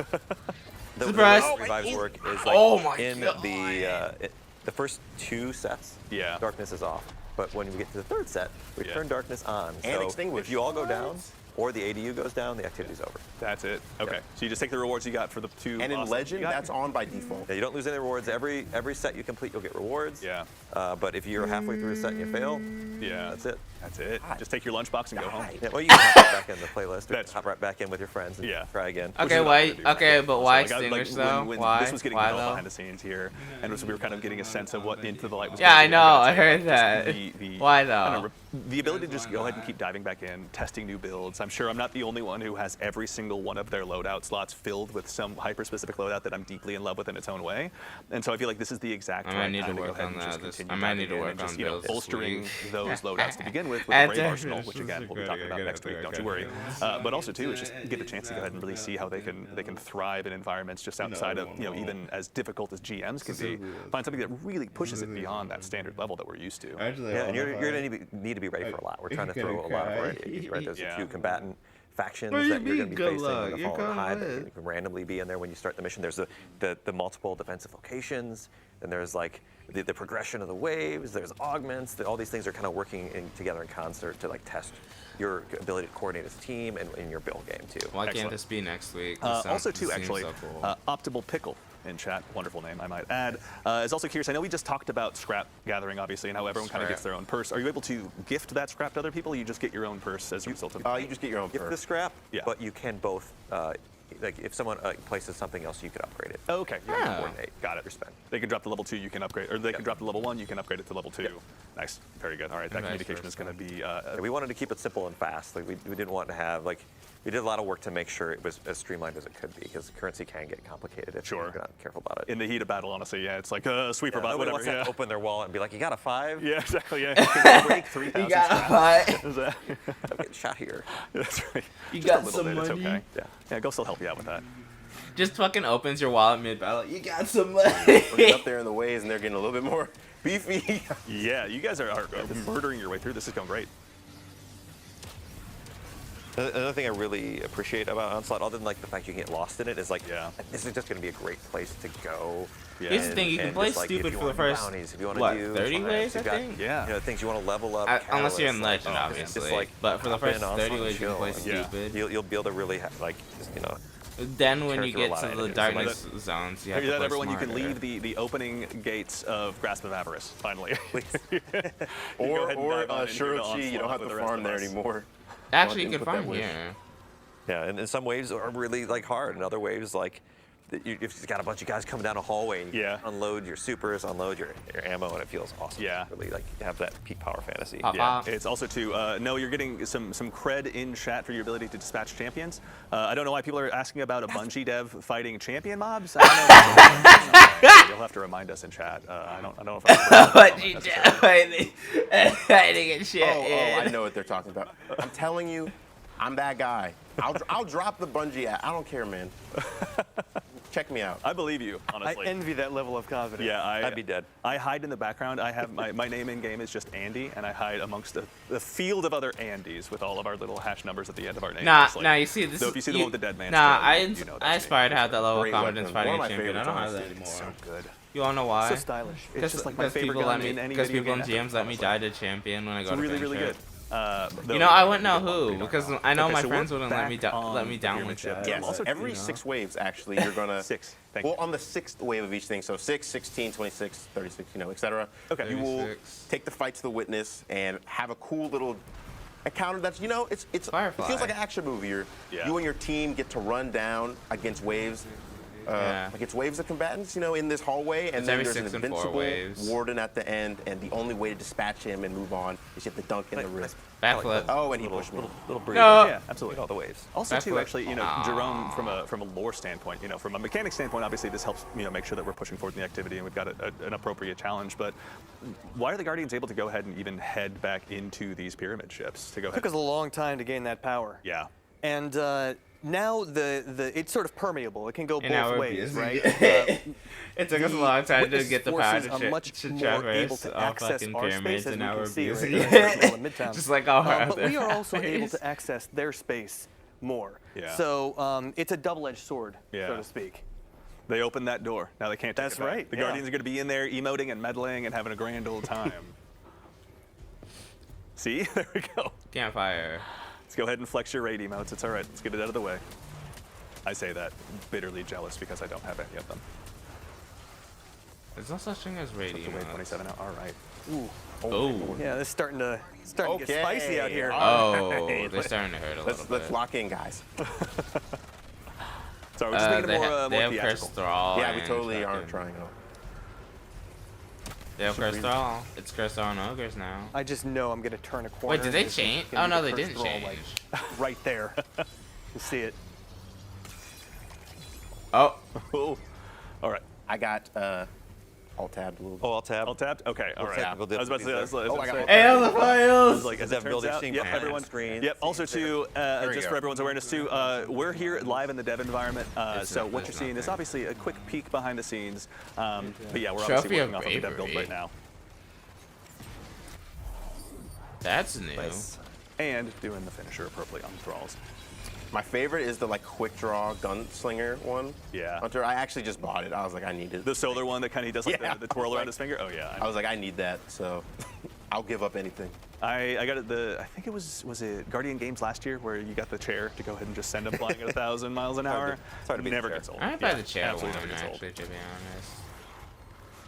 way revives work is like in the first 2 sets. Yeah. Darkness is off, but when we get to the 3rd set, we turn darkness on. And so extinguish. if you all go down, or the ADU goes down, the activity's over. That's it. Okay. Yeah. So you just take the rewards you got for the 2. And in Legend, that's on by default. Yeah, you don't lose any rewards. Every set you complete, you'll get rewards. Yeah. But if you're halfway through a set and you fail, that's it. That's it. Just take your lunchbox and go home. Yeah, well, you can hop right back in the playlist. Or hop right back in with your friends and try again. Okay, why? Okay, but why So, like, extinguish though? when Why? This was getting Why developed though? behind the scenes here, and we were kind of getting a sense of what Into the Light was. Yeah, I gonna be. know. gotta I say, heard just that. Why though? I don't know, the ability to just go ahead and keep diving back in, testing new builds. I'm sure I'm not the only one who has every single one of their loadout slots filled with some hyper-specific loadout that I'm deeply in love with in its own way. And so I feel like this is the exact I might right need time to to go work ahead on and just that. continue I might need diving to in work and just, on you know, those this bolstering week. those loadouts to begin with And a Brave Arsenal, which this again is we'll be good, talking about good, next good, week. Don't good, you worry. good. But also too, is just get a chance to go ahead and really see how they can thrive in environments just outside of even as difficult as GMs can be. Find something that really pushes it beyond that standard level that we're used to. Yeah, and you're going to need to be ready for a lot. We're trying to throw a lot of variety at you, right? There's a few combatant factions that you're going to be facing in the Fallen Hive that you can randomly be in there when you start the mission. There's the multiple defensive locations, and there's like the progression of the waves, there's augments, all these things are kind of working together in concert to like test your ability to coordinate as a team and in your build game too. Why can't this be next week? Also too, actually, so cool. Optimal Pickle in chat, wonderful name I might add, is also curious. I know we just talked about scrap gathering, obviously, and how everyone kind of gets their own purse. Are you able to gift that scrap to other people, or you just get your own purse as a result of You just get your own Gift purse. the scrap, but you can both, like if someone places something else, you could upgrade it. Okay. Yeah. Coordinate. Got it. Your spend. They can drop the level 2, you can upgrade, or they can drop the level 1, you can upgrade it to level 2. Nice. Very good. All right. That communication is going to be. We wanted to keep it simple and fast. Like we didn't want to have like. We did a lot of work to make sure it was as streamlined as it could be, because currency can get complicated if you're not careful about it. In the heat of battle, honestly, it's like a sweeper bot, Nobody whatever. wants to open their wallet and be like, "You got a 5?" Yeah, exactly. Yeah. You can break 3,000 You got a 5? I'm getting shot here. That's right. You Just got a little some bit, money? It's okay. Yeah, Ghost will help you out with that. Just fucking opens your wallet mid-battle. You got some money. We're up there in the waves, and they're getting a little bit more beefy. Yeah, you guys are murdering your way through. This is going great. Another thing I really appreciate about Onslaught, other than like the fact you can get lost in it, is like this is just going to be a great place to go. Here's the thing, you can play stupid for the first, bounties, if you what, do 30 waves, I got, think? You know, things you want to level up. Unless you're in catalysts, Legend, like, obviously. just, like, but for the hop in first Onslaught 30 waves, you can play and stupid. You'll be able to really, like, just, you know. Then when you through a get lot to of the enemies. darkness zones, you have to play everyone, you can smarter. leave the opening gates of Grasp of Avarice, finally. or Shirochi, you don't have to farm there anymore. Actually, you can farm here. Yeah, and some waves are really like hard, and other waves like if you've got a bunch of guys coming down a hallway, and you unload your supers, unload your ammo, and it feels awesome. Yeah, really like have that peak power fantasy. Yeah, it's also too. No, you're getting some cred in chat for your ability to dispatch champions. I don't know why people are asking about a Bungie dev fighting champion mobs. I don't know. You'll have to remind us in chat. I don't know if Bungie dev fighting and shit. Oh, I know what they're talking about. I'm telling you, I'm that guy. I'll drop the Bungie app. I don't care, man. Check me out. I believe you, honestly. I envy that level of confidence. Yeah, I'd be dead. I hide in the background. I have my name in game is just Andy, and I hide amongst the field of other Andys with all of our little hash numbers at the end of our name. Nah, you see this. So if you see the one with the dead man, I aspire to have that level of confidence fighting a One of my champion. I don't have favorites, that anymore. It's so good. You wanna know why? So stylish. It's just like my favorite gun in any Because video people in game GMs let me die to champion when I go to really, finish really it. good. You know, I wouldn't know who, because I know my so friends we're wouldn't let me back down with ship. that. Yes, Also, every 6 waves, actually, you're going to... 6. Thank well, you. on the 6th wave of each thing, so 6, 16, 26, 36, you know, etc. Okay. You will 36. take the fight to the witness and have a cool little encounter that's, you know, it Firefly. feels like an action movie. You and your team get to run down against waves, like it's waves of combatants, you know, in this hallway, and then there's an invincible warden at the end, and the only way to dispatch him and move on is you have to dunk in the wrist. Backflip. Oh, and he pushed me. Little breather. No. Yeah, absolutely. All the waves. Also, too, actually, you know, Jerome, from a lore standpoint, you know, from a mechanic standpoint, obviously this helps, you know, make sure that we're pushing forward in the activity and we've got an appropriate challenge. But why are the Guardians able to go ahead and even head back into these pyramid ships to go ahead? It took us a long time to gain that power. Yeah. And now it's sort of permeable. It can go both ways, right? It took us a long time to get the power to traverse to all access fucking our pyramids, space, as and we now can we're see abusing right it. in Midtown. Just like all our But other we are also able allies. to access their space more. Yeah. So it's a double-edged sword, Yeah. so to speak. They opened that door. Now they can't take That's it back. right, The yeah. Guardians are going to be in there emoting and meddling and having a grand old time. See? There we go. Campfire. Let's go ahead and flex your raid emotes. It's all right. Let's get it out of the way. I say that bitterly jealous because I don't have any of them. There's no such thing as Wave radio. 27 now. All right. Oh. Yeah, this is starting to get spicy out here. Oh, they're starting to hurt a little bit. Let's lock in, guys. Sorry, we're just making it more they have theatrical. Cursed Thrall. Yeah, we and totally aren't fucking- trying. They have Cursed Thrall. It's Cursed Thrall and Ogres now. I just know I'm going to turn a corner. Wait, did they and it's change? gonna Oh, be no, the they first didn't roll, change. like, right there. You see it. Oh. Oh. All right. I got alt tabbed a little bit. Oh, I'll tab. All tabbed? Okay, all right. technical I was about to say, difficulties I was there. about to say- Hey, on the I files! was like, as Is it that building turns out, scene yep, behind the everyone. screen? Yep. Also, too, we just go. for everyone's awareness, too, we're here live in the dev environment. So what you're seeing is nothing. obviously a quick peek behind the scenes. But yeah, we're Trophy obviously of working off of the dev build Bravery. right now. That's new. And doing the finisher appropriately on thralls. My favorite is the like quick draw gunslinger one. Yeah. Hunter, I actually just bought it. I was like, I need it. The solar one that kind of does like Yeah. the twirl around his finger. Oh yeah. I was like, I need that. So I'll give up anything. I got it. I think it was it Guardian Games last year where you got the chair to go ahead and just send them flying at 1,000 miles an hour. It's hard to beat the Never chair. gets old. I might buy Yeah, the chair absolutely one, never gets old. actually, to be honest.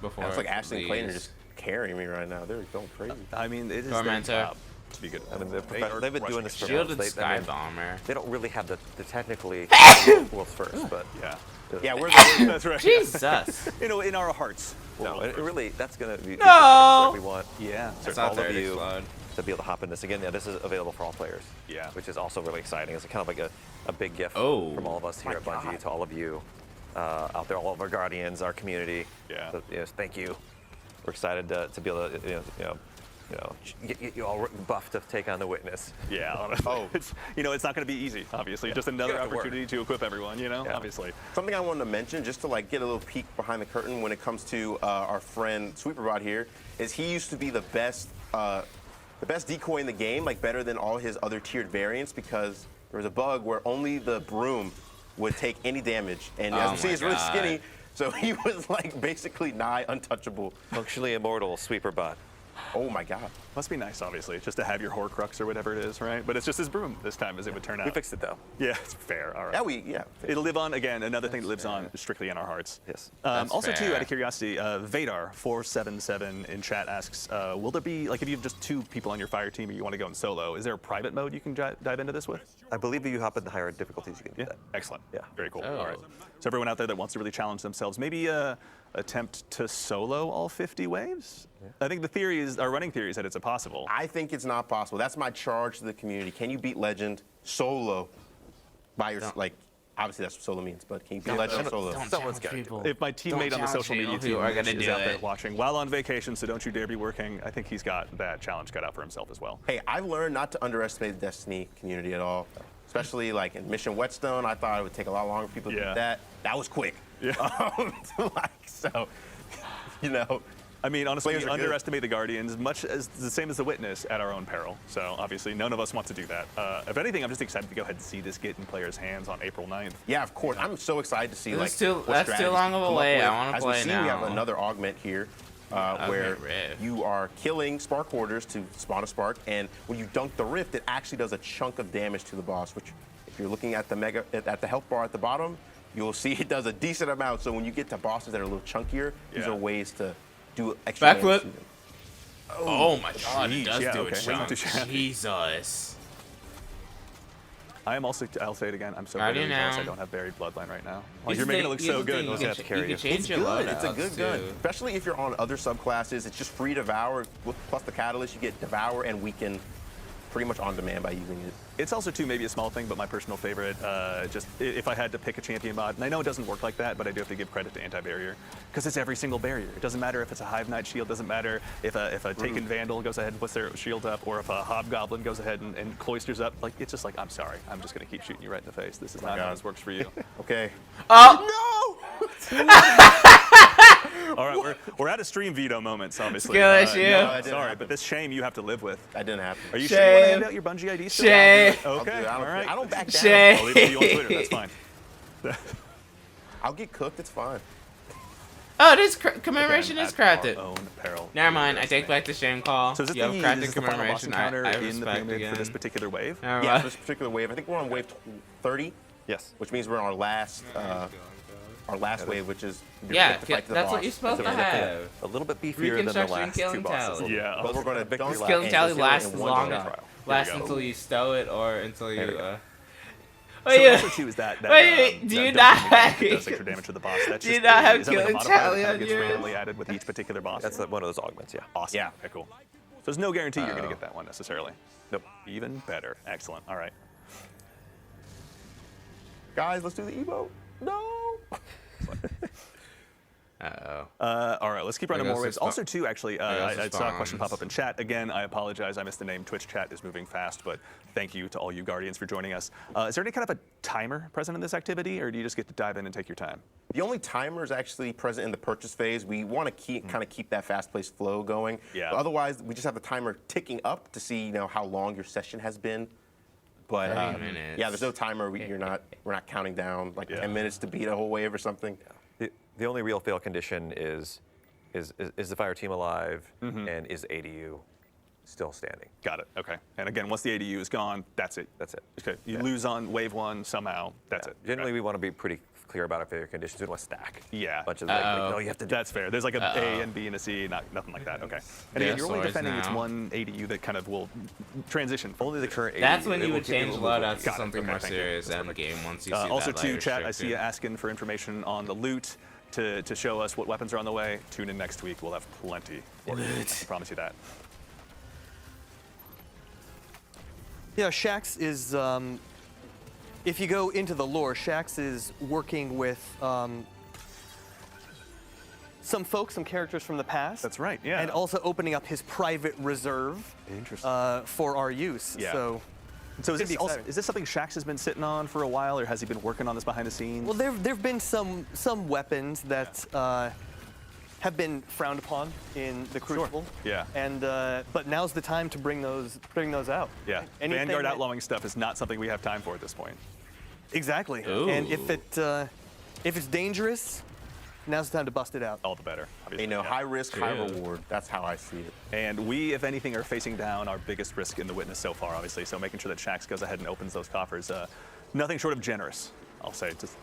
Before It's like it Ashley and Clayton are leaves. just carrying me right now. They're going crazy. I mean, it is their Tormentor. job to be good. I mean, They are they've been doing crushing this it. for Shielded months. Sky Bomber. They don't really have the technically world's first, but Yeah. Yeah, we're the That's right. Jesus. In our hearts. no, it really that's gonna be No! what we want. Yeah. It's all not of there to you explode. to be able to hop in this again. Yeah, this is available for all players. Yeah. which is also really exciting. It's kind of like a big gift Oh. from all of us here at Bungie to all of you out there, all of our guardians, our community. Yeah. So, yes, thank you. We're excited to be able to get you all buffed to take on the witness. Yeah. Honestly. It's it's not going to be easy. Obviously, just another You have to work. opportunity to equip everyone. Yeah. Obviously. Something I wanted to mention, just to like get a little peek behind the curtain when it comes to our friend Sweeperbot here, is he used to be the best decoy in the game, like better than all his other tiered variants, because there was a bug where only the broom would take any damage, and as Oh you see, my he's really God. skinny, so he was like basically nigh untouchable. Functionally immortal Sweeperbot. Oh my God. Must be nice, obviously, just to have your Horcrux or whatever it is, right? But it's just his broom this time, as it would turn out. We fixed it though. Yeah, it's fair. All right. Yeah. It'll live on again. Another thing that lives on strictly in our hearts. Yes. That's Also, too, fair. out of curiosity, Vadar477 in chat asks, will there be like if you have just 2 people on your fire team and you want to go in solo, is there a private mode you can dive into this with? I believe if you hop in the higher difficulties, you can do Yeah. that. Excellent. Yeah. Very cool. Oh. All right. So everyone out there that wants to really challenge themselves, maybe attempt to solo all 50 waves. I think our running theory is that it's impossible. I think it's not possible. That's my charge to the community. Can you beat Legend solo by your like? Obviously, that's what solo means, but can you beat Legend solo? Don't Someone's challenge gotta people. If my teammate on the challenge social media people team who are gonna is do out there it. watching while on vacation, so don't you dare be working, I think he's got that challenge cut out for himself as well. Hey, I've learned not to underestimate the Destiny community at all. Especially like in Mission Whetstone, I thought it would take a lot longer for people to Yeah. do that. That was quick. Yeah. So, you know. I mean, honestly, Players we are good. underestimate the Guardians much as the same as the Witness at our own peril. So obviously, none of us want to do that. If anything, I'm just excited to go ahead and see this get in players' hands on April 9th. Yeah, of course. I'm so excited to see That's like too- what that's too strategies long of a come up wait. with. I wanna As play we see, we have now. another augment here. Where Rift. you are killing Spark Hoarders to spawn a Spark, and when you dunk the Rift, it actually does a chunk of damage to the boss, which if you're looking at the health bar at the bottom, you'll see it does a decent amount. So when you get to bosses that are a little chunkier, these Yeah. are ways to do extra damage Backflip. to them. Oh my God, Jeez, it does yeah, do okay. a chunk. Wait to chat. Jesus. I am also, I'll say it again, I'm so Guardian bitterly jealous now. I don't have buried bloodline right now. Oh, Here's you're the making it thing- look so here's the good. thing, We'll You have to can, carry you you. can change It's your good. loadouts It's a good gun, too. especially if you're on other subclasses. It's just free devour plus the catalyst. You get devour and weaken pretty much on demand by using it. It's also, too, maybe a small thing, but my personal favorite, just if I had to pick a champion mod, and I know it doesn't work like that, but I do have to give credit to anti-barrier, because it's every single barrier. It doesn't matter if it's a Hive Knight shield, doesn't matter if a Taken Vandal goes ahead and puts their shield up, or if a Hobgoblin goes ahead and cloisters up. Like, it's just like, I'm sorry, I'm just going to keep shooting you right in the face. This is not how this works for you. Okay. Oh! No! All right, we're at a stream veto moment, obviously. Skill issue. No, that didn't sorry, happen. but this shame you have to live with. That didn't happen. Are you sure you want to Shame. hand out your Bungie ID still? Shame. I'll do Okay, it. all right. I don't back down. Shame. I'll leave it to you on Twitter, that's fine. I'll get cooked. It's fine. Oh, this commemoration Again, is at crafted. our own peril. Never mind. I take back the shame call. So is this you have the, crafted this is the final boss commemoration. encounter I in the respect pyramid again. for this particular wave? Never Yeah, mind. for this particular wave. I think we're on wave 30, Yes. which means we're on our last wave, which is we Yeah, have to fight to the that's boss. what you're supposed to So we're looking at have. a little bit beefier than the Reconstruction last two killing bosses. tally. Yeah. But we're going to dunk This killing tally lasts as long as trial. lasts we go. until you stow it or until you. we go. So Oh yeah. also too is that Wait, do that you dungeon not mechanic that have- does extra damage to the boss. That's do you just not have is that like a killing modifier tally that kind on of gets yours? randomly added with each particular boss? That's one of those augments, yeah. Awesome. Yeah. Okay, cool. So there's no guarantee you're going to Uh-oh. get that one necessarily. Nope. Even better. Excellent. All right. Guys, let's do the emote. No. Uh-oh. All right, let's keep running There more goes waves. the Also, too, actually, goes the I saw a question pop spawns. up in chat. Again, I apologize. I missed the name. Twitch chat is moving fast, but thank you to all you Guardians for joining us. Is there any kind of a timer present in this activity, or do you just get to dive in and take your time? The only timer is actually present in the purchase phase. We want to kind of keep that fast-paced flow going. Yeah. But otherwise, we just have the timer ticking up to see how long your session has been. But 30 minutes. yeah, there's no timer. We're not counting down like Yeah. 10 minutes to beat a whole wave or something. The only real fail condition is the fire team alive and is ADU still standing. Got it. Okay. And again, once the ADU is gone, that's it. That's it. Okay. You lose on wave one somehow. That's it. Generally, Uh, we want to be pretty clear about our failure conditions. We don't want to stack. Yeah. A bunch of Uh-oh. no, you have to do That's fair. There's like a A and B and a C, nothing like that. Okay. And Yeah, again, you're only swords defending its now. one ADU that kind of will transition. only the current ADU. That's when It you will would keep- it change will move loadouts to Got it. something Okay, more thank you. serious That's in the perfect. game once you see Also, that too, light chat, I see you restricted. asking for information on the loot to show us what weapons are on the way. Tune in next week. We'll have plenty for you. I can promise you that. Yeah, Shax is, if you go into the lore, Shax is working with some folks, some characters from the past. That's right, yeah. And also opening up his private reserve for our use. Yeah. So So is Could be this, also, exciting. is this something Shax has been sitting on for a while, or has he been working on this behind the scenes? Well, there've been some weapons that have been frowned upon in the Crucible. Yeah. And but now's the time to bring those out. Yeah. Anything Vanguard that- outlawing stuff is not something we have time for at this point. Exactly. Ooh. And if it's dangerous, now's the time to bust it out. All the better. Obviously. You know, Yeah. high risk, high True. reward. That's how I see it. And we, if anything, are facing down our biggest risk in the Witness so far, obviously. So making sure that Shax goes ahead and opens those coffers, nothing short of generous, I'll say. Just,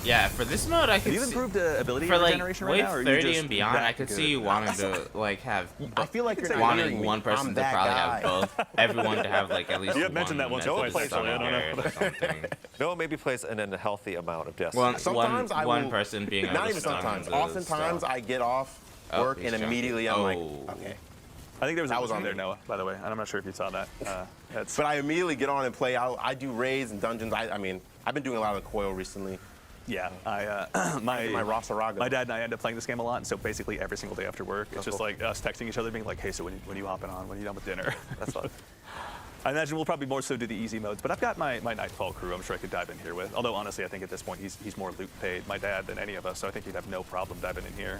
Yeah, for this mode, I have could you see, improved ability for like regeneration right wave now? Or are you 30 just and beyond, that I could good? see you wanting to like have I feel like you're not wanting hearing me. one person I'm to that probably guy. have both. Everyone to have like at least You one. have mentioned that once or method twice, so I don't somewhere know. or something. Noah maybe plays an unhealthy amount of Destiny. One, Sometimes I one will- person being able Not to even stun sometimes. the Oftentimes stuff. I get off Oh, work he's and jumping. immediately I'm like, Oh. okay. I think there was That a was on there, me. Noah, by the way. And I'm not sure if you saw that. That's, But I immediately get on and play. I do raids and dungeons. I mean, I've been doing a lot of the coil recently. yeah, my Rosaraga. My dad and I end up playing this game a lot, and so basically every single day after work, it's just cool. like us texting each other, being like, "Hey, so when are you hopping on? When are you done with dinner?" That's fun. I imagine we'll probably more so do the easy modes, but I've got my Nightfall crew. I'm sure I could dive in here with. Although honestly, I think at this point he's more loot paid, my dad, than any of us. So I think he'd have no problem diving in here.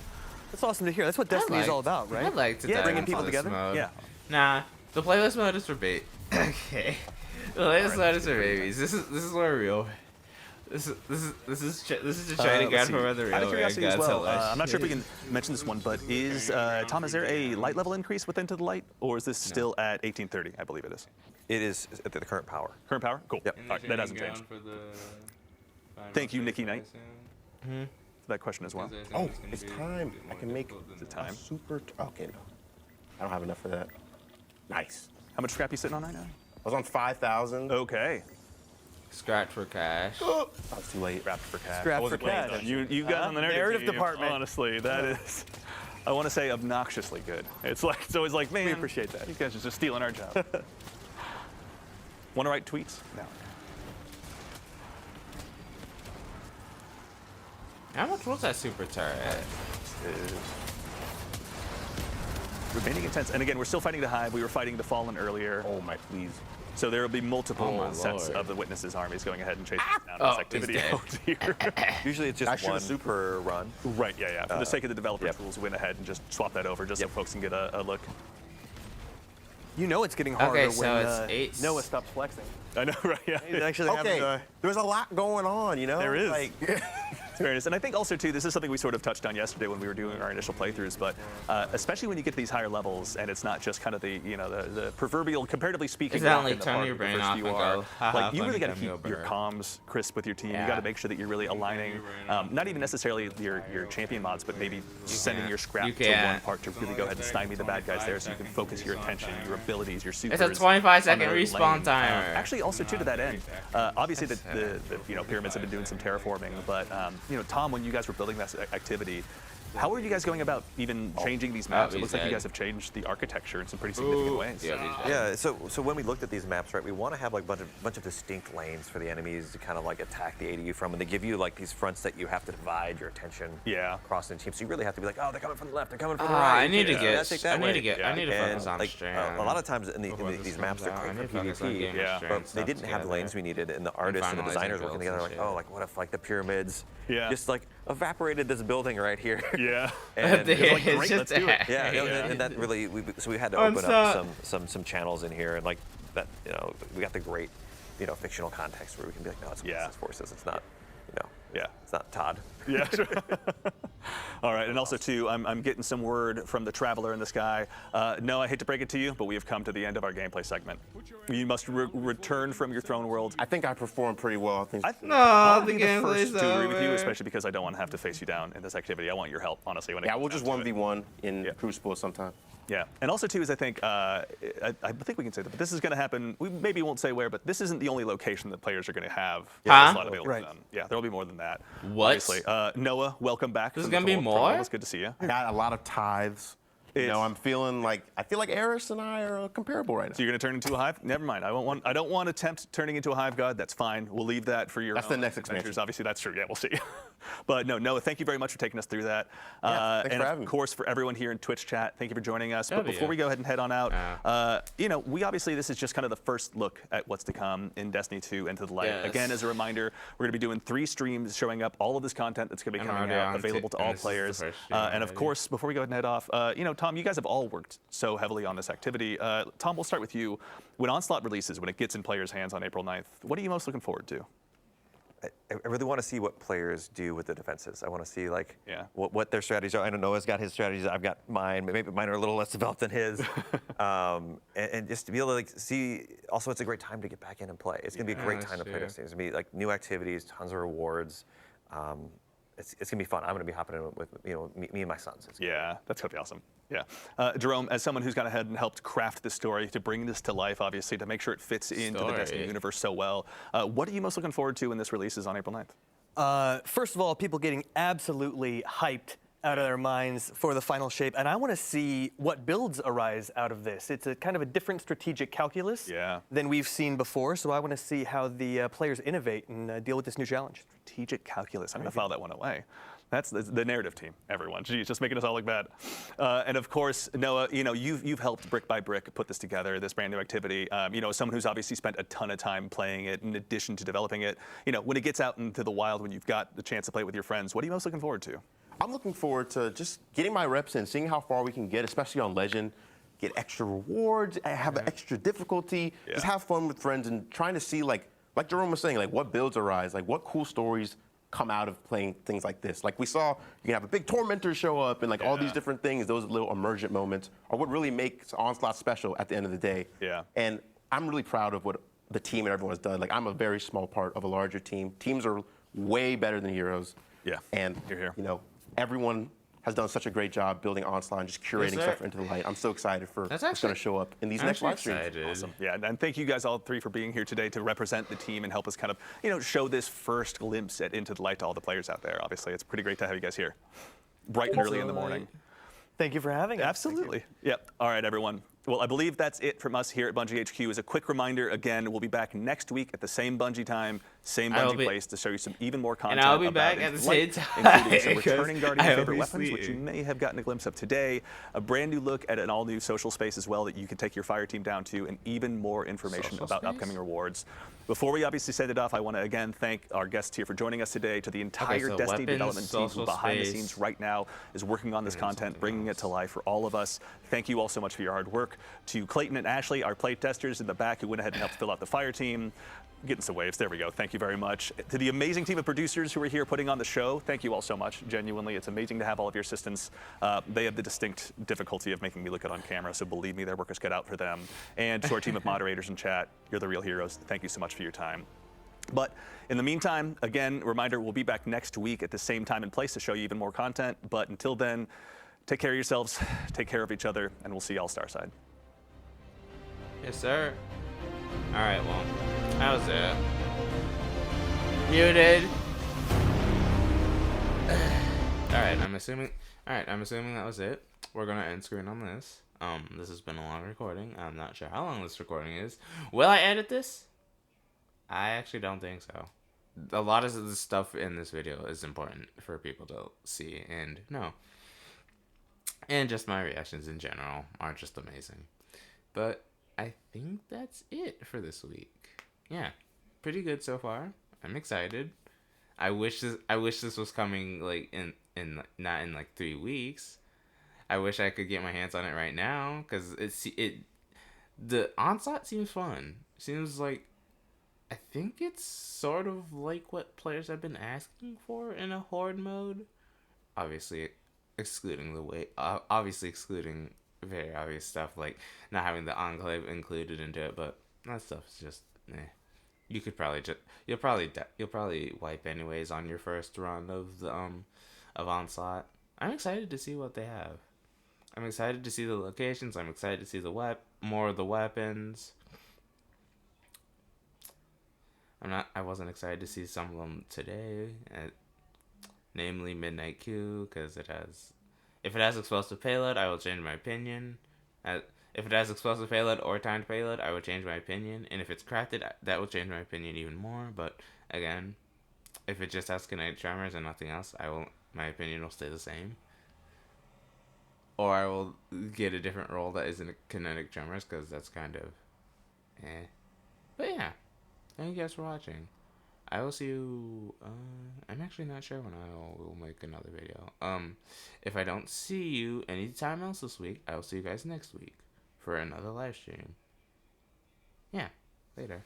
That's awesome to hear. That's what Destiny is all about, right? I'd like to Yeah, dive bringing into people this together? Mode. Yeah. Nah, the playlist mode is for bait. Okay. The playlist mode is for babies. This is where real. This is just trying to Let's get see. from where the real Out of curiosity as got well, to life. I'm not sure if we can mention this one, but is Tom, is there a light level increase with Into the Light, or is this still at 1830? I believe it is. It is at the current power. Current power? Cool. Yep. All right, that hasn't changed. Thank you, Nikki Knight. That question as well. Oh, it's time. I can make Is it time? super. Okay, no. I don't have enough for that. Nice. How much scrap you sitting on right now? was on 5,000. Okay. Scratch for cash. Oh, I was too late. Scrapped for cash. Scrapped I wasn't for paying cash. attention. You guys on the narrative team, department. Honestly, that is, I want to say obnoxiously good. It's always like, man, We appreciate that. These guys are just stealing our job. Want to write tweets? No. How much was that super turret? Remaining intense. And again, we're still fighting the Hive. We were fighting the Fallen earlier. Oh my, please. So there will be multiple Oh my sets Lord. of the Witnesses armies going ahead and chasing down Oh, this activity he's dead. out here. Usually it's I just shoot a one super. per run. Right, yeah. For the sake of the developer Yep. tools, went ahead and just swap that over just so folks can get a look. You know it's getting harder Okay, so when it's eight. Noah stops flexing. I know, right? Yeah. He's actually Okay, having there's a lot going on, you know? There is. Like, Fairness. And I think also too, this is something we sort of touched on yesterday when we were doing our initial playthroughs, but especially when you get to these higher levels and it's not just kind of the the proverbial, comparatively speaking, Is that rock like in the turn park your the brain first off few and are. go, haha, Like you really funny got to time, keep go your bird. comms crisp with your team. You Yeah. got to make sure that you're really aligning, not even necessarily your champion mods, but maybe sending your scrap You to can't. one part to really go ahead and stymie the bad guys there so you can focus your attention, your abilities, your supers. It's a 25-second on their respawn lane. timer. Actually, also too to that end, obviously the pyramids have been doing some terraforming, but Tom, when you guys were building this activity, how are you guys going about even changing these maps? It he's looks like you dead. guys have changed the architecture in some pretty significant ways. Yeah, he's dead. Yeah, so when we looked at these maps, right, we want to have like bunch of distinct lanes for the enemies to kind of like attack the ADU from, and they give you like these fronts that you have to divide your attention across the team. So you really have to be like, oh, they're coming from the left, they're coming from the right. I need to You get. gotta take that I need way. to get. I need to And focus on like strand. a lot of times in these maps, they're I great need for to focus on getting PvP, my strand but they stuff didn't have the together. lanes we needed, and the artists and the finalizing designers working builds together and like, oh, shit. like what if like the pyramids Yeah. just like evaporated this building right here. Yeah. And It's like, It's great, just let's do it. yeah, yeah. and that really, so we had to open Onslaught. up some channels in here, and like that, we got the great, fictional context where we can be like, no, it's Witnesses Forces, it's not, it's not Todd. Yeah. Sure. All right, and also too, I'm getting some word from the Traveler in the sky. No, I hate to break it to you, but we have come to the end of our gameplay segment. You must return from your throne world. I think I performed pretty well. I'll the be the first gameplay's to agree with you, over. especially because I don't want to have to face you down in this activity. I want your help, honestly. When it Yeah, comes we'll just down to it. 1v1 in Crucible sometime. Yeah, and also too is I think I think we can say that, but this is going to happen. We maybe won't say where, but this isn't the only location that players are going to have a slot available to them. Yeah, there will be more than that. What? Obviously. Noah, welcome back. There's from gonna the be Troll more? World. It's good to see you. I got a lot of tithes. You know, It's- I feel like Eris and I are comparable right now. So you're going to turn into a hive? Never mind. I don't want to attempt turning into a hive god. That's fine. We'll leave that for your That's own the next adventures. expansion. Obviously, that's true. Yeah, we'll see. But no, Noah, thank you very much for taking us through that. Yeah, thanks and for having of me. course, for everyone here in Twitch chat, thank you for joining us. But W. before we go ahead and head on out, we obviously, this is just kind of the first look at what's to come in Destiny 2 Into the Light. Yes. Again, as a reminder, we're going to be doing 3 streams showing up all of this content that's going to be I'm coming already out, on available to and all this is the players. first stream And of already. course, before we go ahead and head off, Tom, you guys have all worked so heavily on this activity. Tom, we'll start with you. When Onslaught releases, when it gets in players' hands on April 9th, what are you most looking forward to? I really want to see what players do with the defenses. I want to see like Yeah. what their strategies are. I know Noah's got his strategies. I've got mine. Maybe mine are a little less developed than his. And just to be able to like see. Also, it's a great time to get back in and play. It's gonna be a great that's time to play true. this game. It's gonna be like new activities, tons of rewards. It's gonna be fun. I'm gonna be hopping in with me and my sons. Yeah, that's gonna be awesome. Yeah, Jerome, as someone who's gone ahead and helped craft this story to bring this to life, obviously to make sure it fits into the Destiny Story. universe so well, what are you most looking forward to when this releases on April 9th? First of all, people getting absolutely hyped out of their minds for the final shape, and I want to see what builds arise out of this. It's a kind of a different strategic calculus than we've seen before, so I want to see how the players innovate and deal with this new challenge. Strategic calculus. I'm gonna file that one away. That's the narrative team, everyone. Geez, just making us all look bad. And of course, Noah, you've helped brick by brick put this together, this brand new activity. Someone who's obviously spent a ton of time playing it in addition to developing it. When it gets out into the wild, when you've got the chance to play it with your friends, what are you most looking forward to? I'm looking forward to just getting my reps in, seeing how far we can get, especially on Legend. Get extra rewards, have an extra difficulty, just have fun with friends and trying to see, like Jerome was saying, like what builds arise, like what cool stories come out of playing things like this. Like we saw, you can have a big tormentor show up and like all these different things, those little emergent moments are what really makes Onslaught special at the end of the day. Yeah. And I'm really proud of what the team and everyone's done. Like I'm a very small part of a larger team. Teams are way better than heroes. Yeah, And you're here. everyone has done such a great job building Onslaught and just curating stuff into the light. I'm so excited for what's going to show up in these next live streams. Awesome. Yeah, and thank you guys all three for being here today to represent the team and help us kind of, show this first glimpse at Into the Light to all the players out there. Obviously, it's pretty great to have you guys here, bright and early in the morning. Thank you for having us. Absolutely. Yep. All right, everyone. Well, I believe that's it from us here at Bungie HQ. As a quick reminder, again, we'll be back next week at the same Bungie time, same Bungie place to show you some even more content. And I'll be back at the same time, including some returning Guardian favorite weapons, which you may have gotten a glimpse of today. A brand new look at an all-new social space as well that you can take your fire team down to, and even more information about upcoming rewards. Before we obviously send it off, I want to again thank our guests here for joining us today, to the entire Destiny development team who behind the scenes right now is working on this content, bringing it to life for all of us. Thank you all so much for your hard work. To Clayton and Ashley, our play testers in the back who went ahead and helped fill out the fire team. Getting some waves. There we go. Thank you very much. To the amazing team of producers who are here putting on the show, thank you all so much. Genuinely, it's amazing to have all of your assistants. They have the distinct difficulty of making me look good on camera, so believe me, their work is cut out for them. And to our team of moderators in chat, you're the real heroes. Thank you so much for your time. But in the meantime, again, reminder, we'll be back next week at the same time and place to show you even more content. But until then, take care of yourselves, take care of each other, and we'll see y'all Starside. Yes, sir. All right, well, that was it. Muted. All right, I'm assuming that was it. We're gonna end screen on this. This has been a long recording. I'm not sure how long this recording is. Will I edit this? I actually don't think so. A lot of the stuff in this video is important for people to see and know. And just my reactions in general are just amazing. But I think that's it for this week. Yeah, pretty good so far. I'm excited. I wish this was coming like in not in like 3 weeks. I wish I could get my hands on it right now because the Onslaught seems fun. Seems like, I think it's sort of like what players have been asking for in a horde mode. Obviously excluding very obvious stuff like not having the Enclave included into it, but that stuff's just you could probably you'll probably wipe anyways on your first run of the of Onslaught. I'm excited to see what they have. I'm excited to see the locations. I'm excited to see more of the weapons. I wasn't excited to see some of them today, namely Midnight Q, because if it has explosive payload, I will change my opinion. If it has explosive payload or timed payload, I will change my opinion. And if it's crafted, that will change my opinion even more. But again, if it just has kinetic tremors and nothing else, my opinion will stay the same. Or I will get a different role that isn't kinetic tremors, because that's kind of But yeah, thank you guys for watching. I will see you, I'm actually not sure when I will make another video. If I don't see you anytime else this week, I will see you guys next week for another live stream. Yeah, later.